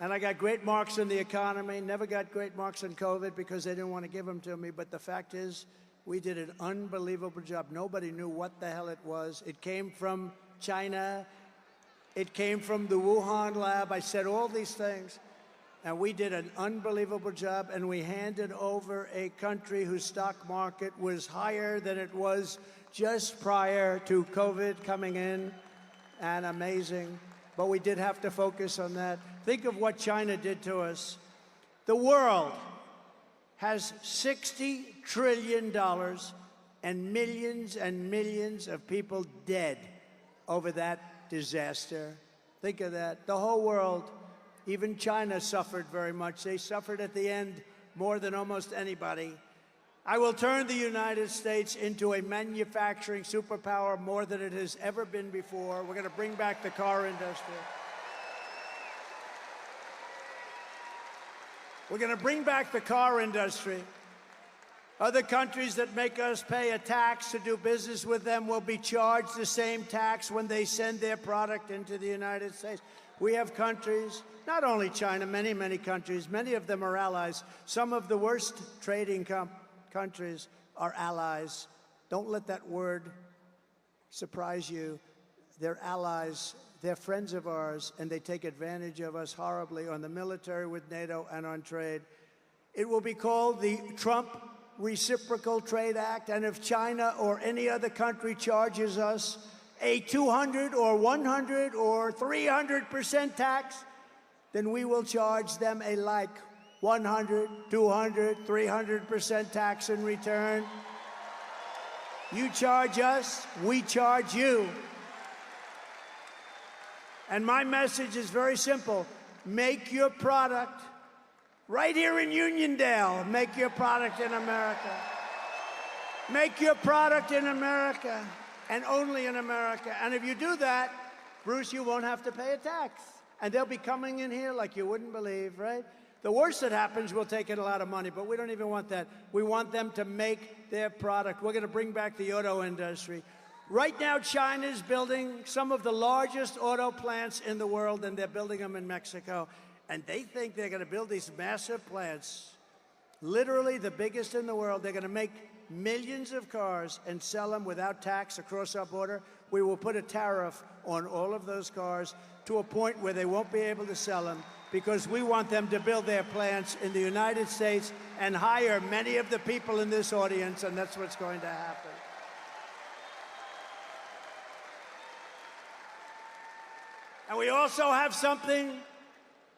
S1: And I got great marks on the economy. Never got great marks on COVID because they didn't want to give them to me. But the fact is, we did an unbelievable job. Nobody knew what the hell it was. It came from China. It came from the Wuhan lab. I said all these things. And we did an unbelievable job, and we handed over a country whose stock market was higher than it was just prior to COVID coming in, and amazing. But we did have to focus on that. Think of what China did to us. The world has $60 trillion and millions of people dead over that disaster. Think of that. The whole world. Even China suffered very much. They suffered at the end more than almost anybody. I will turn the United States into a manufacturing superpower more than it has ever been before. We're going to bring back the car industry. We're going to bring back the car industry. Other countries that make us pay a tax to do business with them will be charged the same tax when they send their product into the United States. We have countries, not only China, many, many countries, many of them are allies. Some of the worst trading countries are allies. Don't let that word surprise you. They're allies, they're friends of ours, and they take advantage of us horribly on the military with NATO and on trade. It will be called the Trump Reciprocal Trade Act, and if China or any other country charges us a 200 or 100 or 300% tax, then we will charge them a like 100, 200, 300% tax in return. You charge us, we charge you. And my message is very simple. Make your product right here in Uniondale. Make your product in America. Make your product in America and only in America. And if you do that, Bruce, you won't have to pay a tax. And they'll be coming in here like you wouldn't believe, right? The worst that happens, we'll take in a lot of money, but we don't even want that. We want them to make their product. We're going to bring back the auto industry. Right now, China is building some of the largest auto plants in the world, and they're building them in Mexico. And they think they're going to build these massive plants, literally the biggest in the world. They're going to make millions of cars and sell them without tax across our border. We will put a tariff on all of those cars to a point where they won't be able to sell them, because we want them to build their plants in the United States and hire many of the people in this audience, and that's what's going to happen. And we also have something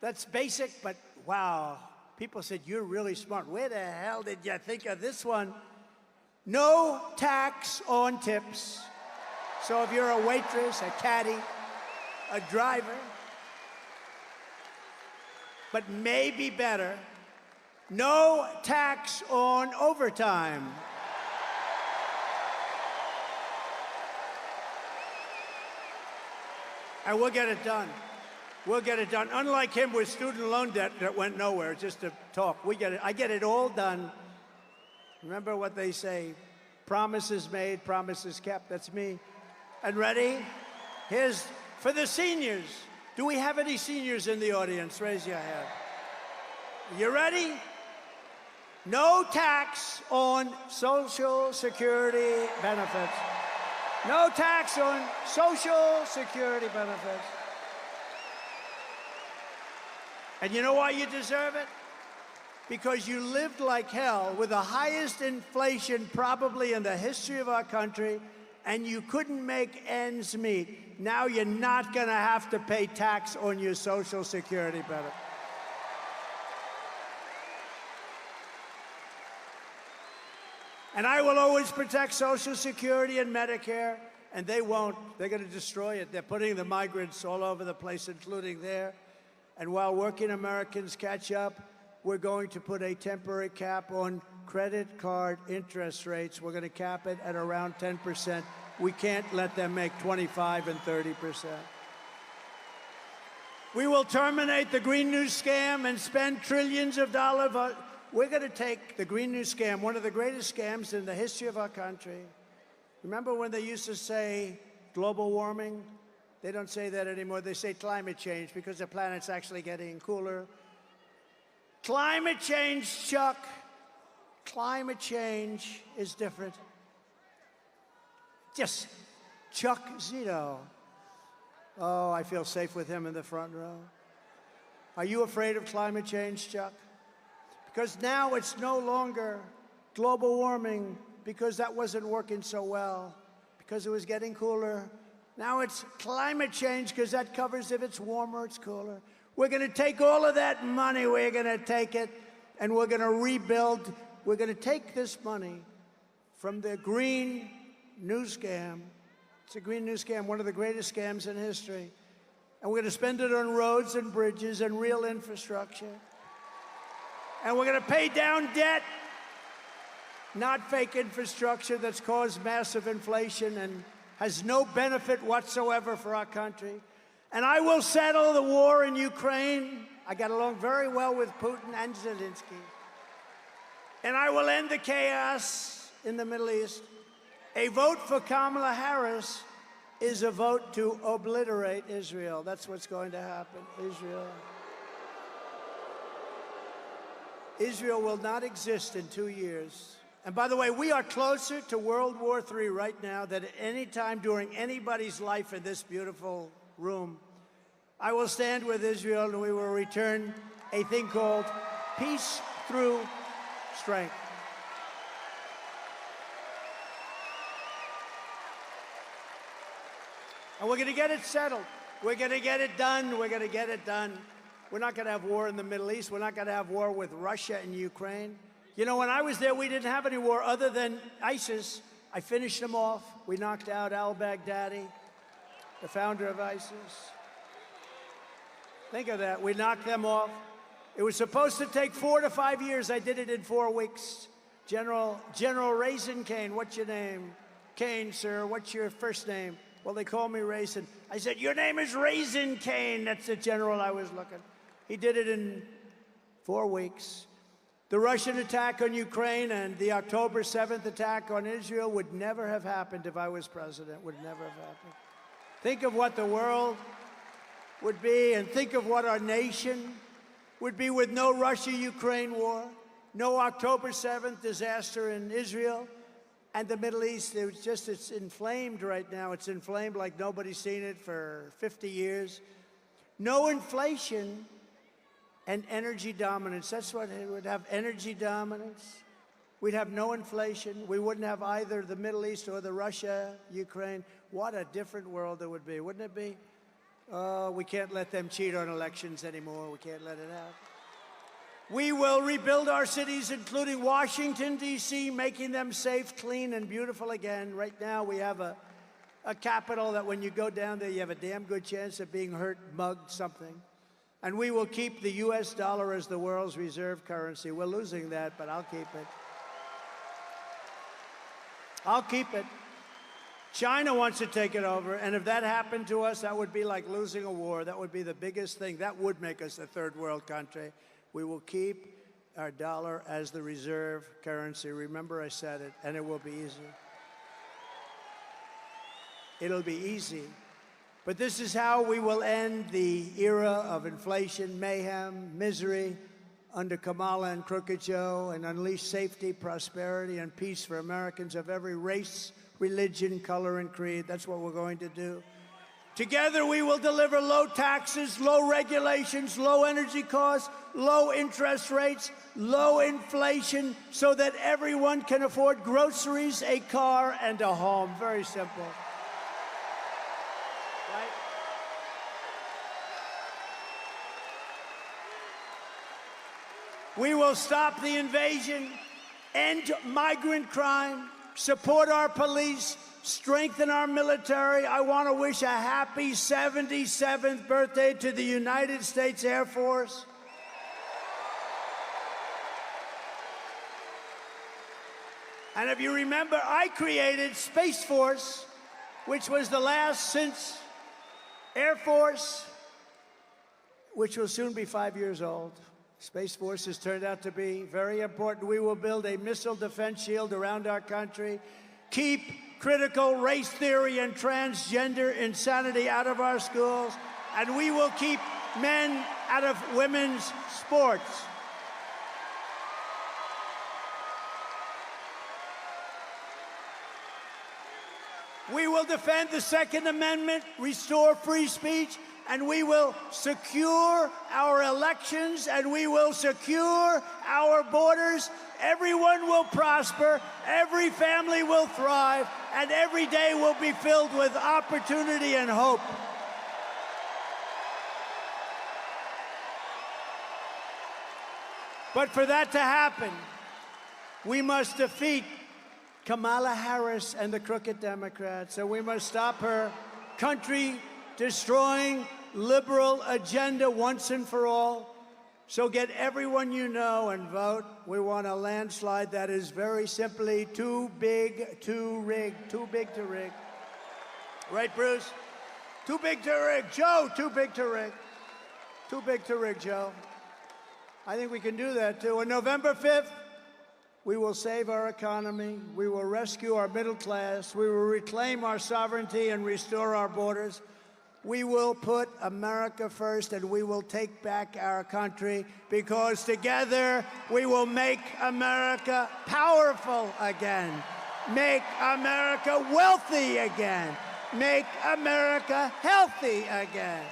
S1: that's basic, but wow, people said, you're really smart. Where the hell did you think of this one? No tax on tips. So if you're a waitress, a caddy, a driver, but maybe better, no tax on overtime. And we'll get it done. We'll get it done. Unlike him with student loan debt that went nowhere, just to talk. We get it. I get it all done. Remember what they say, promises made, promises kept. That's me. And ready? Here's for the seniors. Do we have any seniors in the audience? Raise your hand. You ready? No tax on Social Security benefits. No tax on Social Security benefits. And you know why you deserve it? Because you lived like hell with the highest inflation probably in the history of our country, and you couldn't make ends meet. Now you're not going to have to pay tax on your Social Security benefit. And I will always protect Social Security and Medicare, and they won't. They're going to destroy it. They're putting the migrants all over the place, including there. And while working Americans catch up, we're going to put a temporary cap on credit card interest rates. We're going to cap it at around 10%. We can't let them make 25 and 30%. We will terminate the Green New Scam and spend trillions of dollars. We're going to take the Green New Scam, one of the greatest scams in the history of our country. Remember when they used to say global warming? They don't say that anymore. They say climate change because the planet's actually getting cooler. Climate change, Chuck. Climate change is different. Just Chuck Zito. Oh, I feel safe with him in the front row. Are you afraid of climate change, Chuck? Because now it's no longer global warming because that wasn't working so well, because it was getting cooler. Now it's climate change because that covers if it's warmer, it's cooler. We're going to take all of that money, we're going to take it, and we're going to rebuild. We're going to take this money from the Green New Scam. It's a Green New Scam, one of the greatest scams in history. And we're going to spend it on roads and bridges and real infrastructure. And we're going to pay down debt, not fake infrastructure that's caused massive inflation and has no benefit whatsoever for our country. And I will settle the war in Ukraine. I got along very well with Putin and Zelensky. and I will end the chaos in the Middle East. A vote for Kamala Harris is a vote to obliterate Israel. That's what's going to happen. Israel will not exist in 2 years. And by the way, we are closer to World War III right now than at any time during anybody's life in this beautiful room. I will stand with Israel, and we will return a thing called peace through strength. And we're going to get it settled. We're going to get it done. We're going to get it done. We're not going to have war in the Middle East. We're not going to have war with Russia and Ukraine. You know, when I was there, we didn't have any war other than ISIS. I finished them off. We knocked out al-Baghdadi, the founder of ISIS. Think of that. We knocked them off. It was supposed to take 4 to 5 years. I did it in 4 weeks. General Raisin Cain, what's your name? Cain, sir, what's your first name? Well, they call me Raisin. I said, your name is Raisin Cain. That's the general I was looking. He did it in 4 weeks. The Russian attack on Ukraine and the October 7th attack on Israel would never have happened if I was president. Would never have happened. Think of what the world would be, and think of what our nation would be with no Russia-Ukraine war, no October 7th disaster in Israel, and the Middle East. It's inflamed right now. It's inflamed like nobody's seen it for 50 years. No inflation and energy dominance. That's what it would have, energy dominance. We'd have no inflation. We wouldn't have either the Middle East or the Russia, Ukraine. What a different world it would be, wouldn't it be? Oh, we can't let them cheat on elections anymore. We can't let it happen. We will rebuild our cities, including Washington, D.C., making them safe, clean, and beautiful again. Right now, we have a capital that when you go down there, you have a damn good chance of being hurt, mugged, something. And we will keep the U.S. dollar as the world's reserve currency. We're losing that, but I'll keep it. I'll keep it. China wants to take it over, and if that happened to us, that would be like losing a war. That would be the biggest thing. That would make us a third world country. We will keep our dollar as the reserve currency. Remember, I said it, and it will be easy. It'll be easy. But this is how we will end the era of inflation, mayhem, misery under Kamala and Crooked Joe, and unleash safety, prosperity, and peace for Americans of every race, religion, color, and creed. That's what we're going to do. Together, we will deliver low taxes, low regulations, low energy costs, low interest rates, low inflation, so that everyone can afford groceries, a car, and a home. Very simple. Right? We will stop the invasion, end migrant crime, support our police, strengthen our military. I want to wish a happy 77th birthday to the United States Air Force. And if you remember, I created Space Force, which was the last since Air Force, which will soon be 5 years old. Space Force has turned out to be very important. We will build a missile defense shield around our country, keep critical race theory and transgender insanity out of our schools, and we will keep men out of women's sports. We will defend the Second Amendment, restore free speech, and we will secure our elections, and we will secure our borders. Everyone will prosper, every family will thrive, and every day will be filled with opportunity and hope. But for that to happen, we must defeat Kamala Harris and the crooked Democrats. So we must stop her country-destroying liberal agenda once and for all. So get everyone you know and vote. We want a landslide that is very simply too big to rig. Too big to rig. Right, Bruce? Too big to rig. Joe, too big to rig. Too big to rig, Joe. I think we can do that, too. On November 5th, We will save our economy. We will rescue our middle class. We will reclaim our sovereignty and restore our borders. We will put America first, and we will take back our country, because together we will make America powerful again, make America wealthy again, make America healthy again,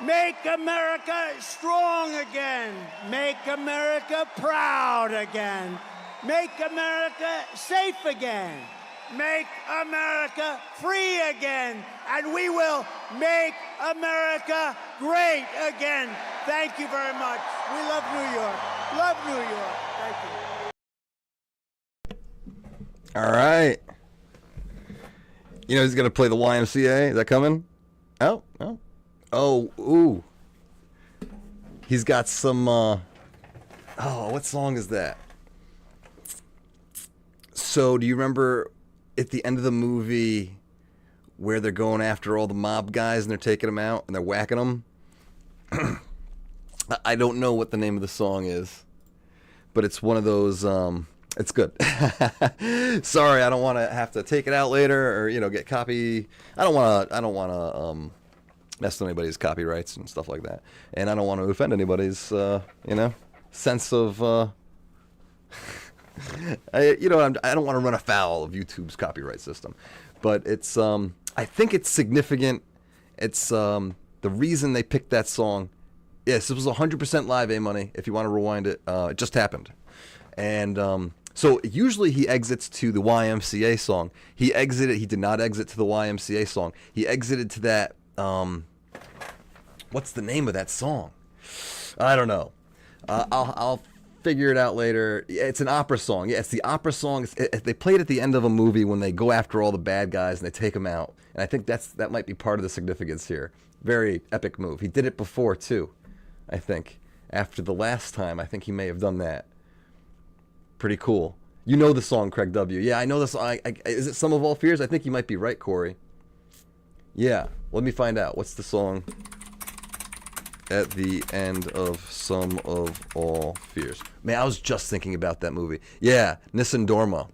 S1: make America strong again, make America proud again, make America safe again, make America free again, and we will make America great again. Thank you very much. We love New York. Love New York. Thank you.
S3: All right. You know he's going to play the YMCA. Is that coming? Oh, no. Oh, ooh. He's got some, oh, what song is that? So, do you remember at the end of the movie where they're going after all the mob guys and they're taking them out and they're whacking them? I don't know what the name of the song is, but it's one of those, it's good. Sorry, I don't want to have to take it out later or, you know, get copy. I don't want to mess with anybody's copyrights and stuff like that. And I don't want to offend anybody's, you know, sense of, I don't want to run afoul of YouTube's copyright system, but it's I think it's significant. It's the reason they picked that song. Yes, it was 100% live, A-Money. If you want to rewind it, it just happened. And so usually he exits to the YMCA song. He did not exit to the YMCA song. He exited to that, what's the name of that song? I don't know. I'll figure it out later. It's an opera song. Yeah, it's the opera song. They play it at the end of a movie when they go after all the bad guys and they take them out. And I think that might be part of the significance here. Very epic move. He did it before too, I think. After the last time, I think he may have done that. Pretty cool. You know the song, Craig W. Yeah, I know the song. Is it Sum of All Fears? I think you might be right, Corey. Yeah, let me find out. What's the song at the end of Sum of All Fears? Man, I was just thinking about that movie. Yeah, Nissan Dorma,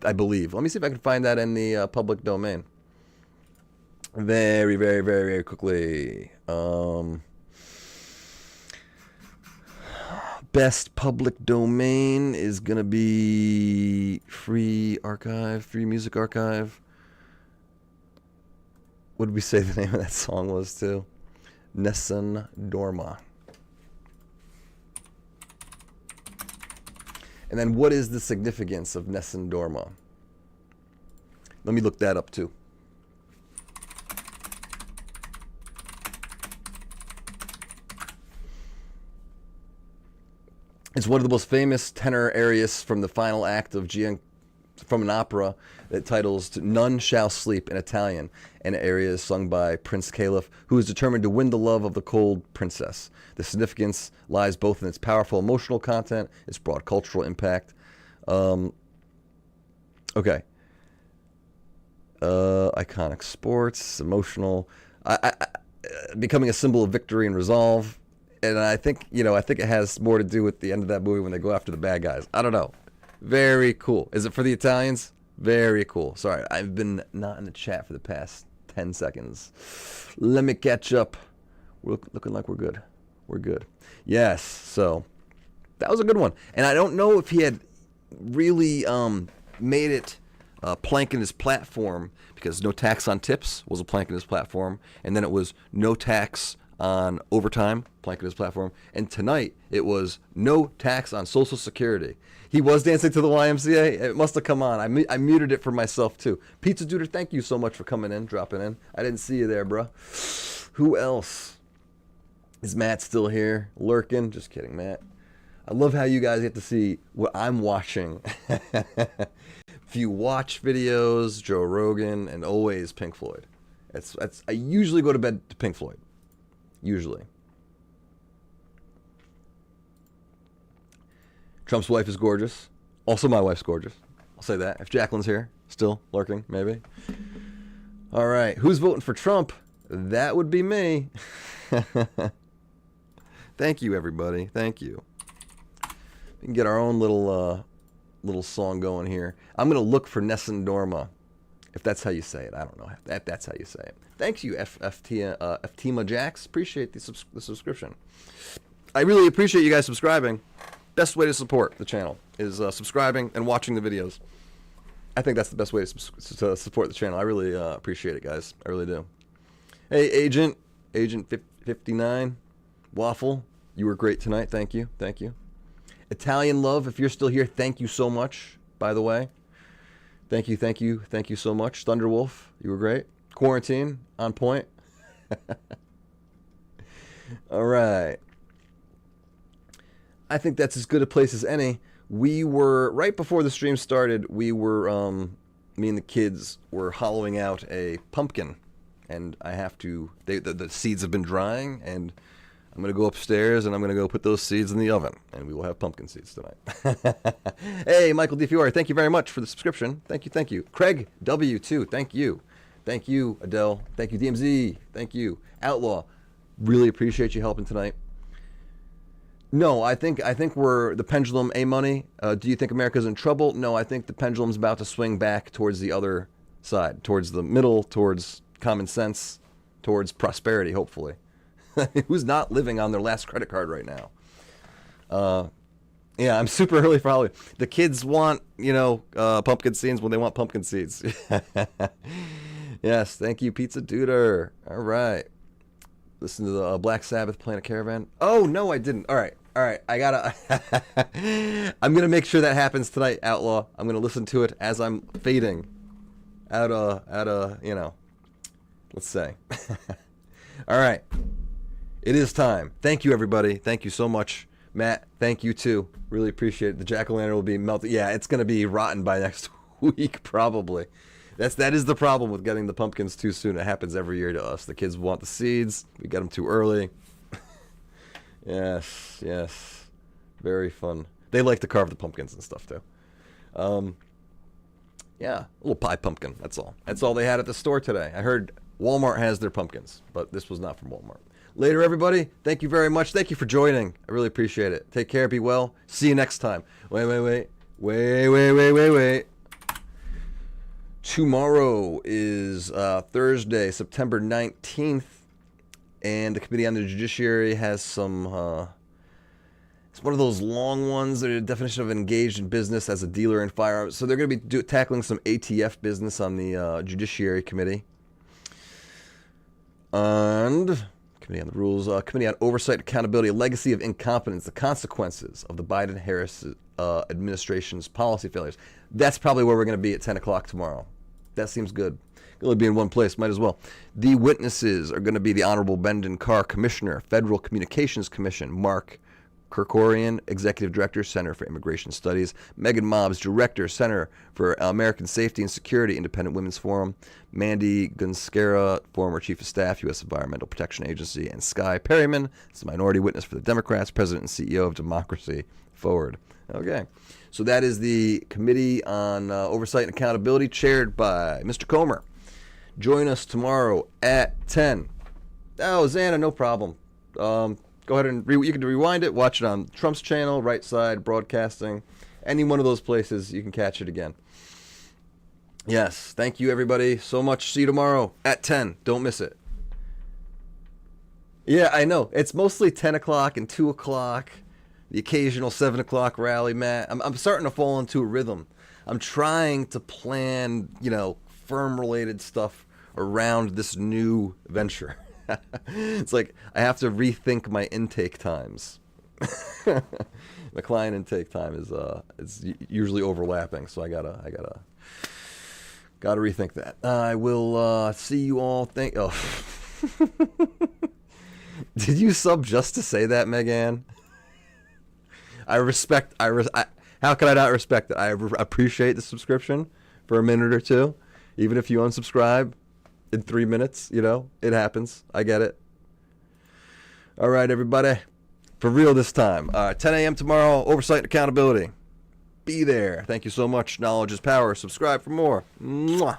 S3: I believe. Let me see if I can find that in the public domain. Very, very, very, very quickly. Best public domain is going to be Free Music Archive. What did we say the name of that song was, too? Nessun Dorma. And then what is the significance of Nessun Dorma? Let me look that up, too. It's one of the most famous tenor arias from the final act of from an opera that titles None Shall Sleep in Italian, and aria is sung by Prince Caliph, who is determined to win the love of the cold princess. The significance lies both in its powerful emotional content, its broad cultural impact. Okay. Iconic sports, emotional, becoming a symbol of victory and resolve. And I think, it has more to do with the end of that movie when they go after the bad guys. I don't know. Very cool. Is it for the Italians? Very cool. Sorry, I've been not in the chat for the past 10 seconds. Let me catch up. We're looking like we're good. We're good. Yes, so that was a good one. And I don't know if he had really made it a plank in his platform, because no tax on tips was a plank in his platform. And then it was no tax on overtime, plank in his platform. And tonight, it was no tax on Social Security. He was dancing to the YMCA. It must have come on. I muted it for myself, too. Pizza Duder, thank you so much for coming in, dropping in. I didn't see you there, bro. Who else? Is Matt still here? Lurking? Just kidding, Matt. I love how you guys get to see what I'm watching. Few watch videos, Joe Rogan, and always Pink Floyd. I usually go to bed to Pink Floyd. Usually. Trump's wife is gorgeous. Also, my wife's gorgeous. I'll say that. If Jacqueline's here, still lurking, maybe. All right. Who's voting for Trump? That would be me. Thank you, everybody. Thank you. We can get our own little little song going here. I'm going to look for Nessendorma, if that's how you say it. I don't know. That's how you say it. Thanks you, Ftima Jax. Appreciate the subscription. I really appreciate you guys subscribing. Best way to support the channel is subscribing and watching the videos. I think that's the best way to support the channel. I really appreciate it, guys. I really do. Hey, Agent 59, Waffle, you were great tonight. Thank you. Thank you. Italian Love, if you're still here, thank you so much, by the way. Thank you so much. Thunderwolf, you were great. Quarantine, on point. All right. I think that's as good a place as any. We were, right before the stream started, we were, me and the kids were hollowing out a pumpkin. And I have to, the seeds have been drying, and I'm going to go upstairs, and I'm going to go put those seeds in the oven, and we will have pumpkin seeds tonight. Hey, Michael DeFiore, thank you very much for the subscription. Thank you. Craig W2, thank you. Thank you, Adele. Thank you, DMZ. Thank you. Outlaw, really appreciate you helping tonight. No, I think we're the pendulum. Money. Do you think America's in trouble? No, I think the pendulum's about to swing back towards the other side, towards the middle, towards common sense, towards prosperity. Hopefully, who's not living on their last credit card right now? Yeah, I'm super early for Halloween. The kids want, pumpkin seeds when they want pumpkin seeds. Yes, thank you, Pizza Duder. All right. Listen to the Black Sabbath playing a caravan. Oh, no, I didn't. All right. I gotta. I'm gonna make sure that happens tonight, Outlaw. I'm gonna listen to it as I'm fading out let's say. All right. It is time. Thank you, everybody. Thank you so much. Matt, thank you too. Really appreciate it. The jack-o'-lantern will be melted. Yeah, it's gonna be rotten by next week, probably. That is the problem with getting the pumpkins too soon. It happens every year to us. The kids want the seeds. We get them too early. Yes. Very fun. They like to carve the pumpkins and stuff too. Yeah, a little pie pumpkin. That's all. That's all they had at the store today. I heard Walmart has their pumpkins, but this was not from Walmart. Later, everybody. Thank you very much. Thank you for joining. I really appreciate it. Take care. Be well. See you next time. Wait. Tomorrow is Thursday, September 19th, and the Committee on the Judiciary has some, it's one of those long ones. They're a definition of engaged in business as a dealer in firearms. So they're going to be tackling some ATF business on the Judiciary Committee. And Committee on the Rules, Committee on Oversight, Accountability, Legacy of Incompetence, the Consequences of the Biden-Harris administration's policy failures. That's probably where we're going to be at 10 o'clock tomorrow. That seems good. Only be in one place, might as well. The witnesses are going to be the Honorable Brendan Carr, Commissioner, Federal Communications Commission, Mark Kerkorian, Executive Director, Center for Immigration Studies, Megan Mobbs, Director, Center for American Safety and Security, Independent Women's Forum, Mandy Gunskera, former Chief of Staff, U.S. Environmental Protection Agency, and Sky Perryman, is a minority witness for the Democrats, President and CEO of Democracy Forward. Okay. So that is the Committee on Oversight and Accountability, chaired by Mr. Comer. Join us tomorrow at 10. Oh, Xana, no problem. Go ahead and you can rewind it, watch it on Trump's channel, Right Side Broadcasting. Any one of those places, you can catch it again. Yes, thank you, everybody, so much. See you tomorrow at 10. Don't miss it. Yeah, I know. It's mostly 10 o'clock and 2 o'clock. The occasional 7 o'clock rally, Matt. I'm starting to fall into a rhythm. I'm trying to plan, firm-related stuff around this new venture. It's like I have to rethink my intake times. The client intake time is usually overlapping, so I gotta rethink that. I will see you all. Oh, did you sub just to say that, Megan? How can I not respect it? I appreciate the subscription for a minute or two. Even if you unsubscribe in 3 minutes, it happens. I get it. All right, everybody. For real this time. 10 a.m. tomorrow, Oversight and Accountability. Be there. Thank you so much. Knowledge is power. Subscribe for more. Mwah.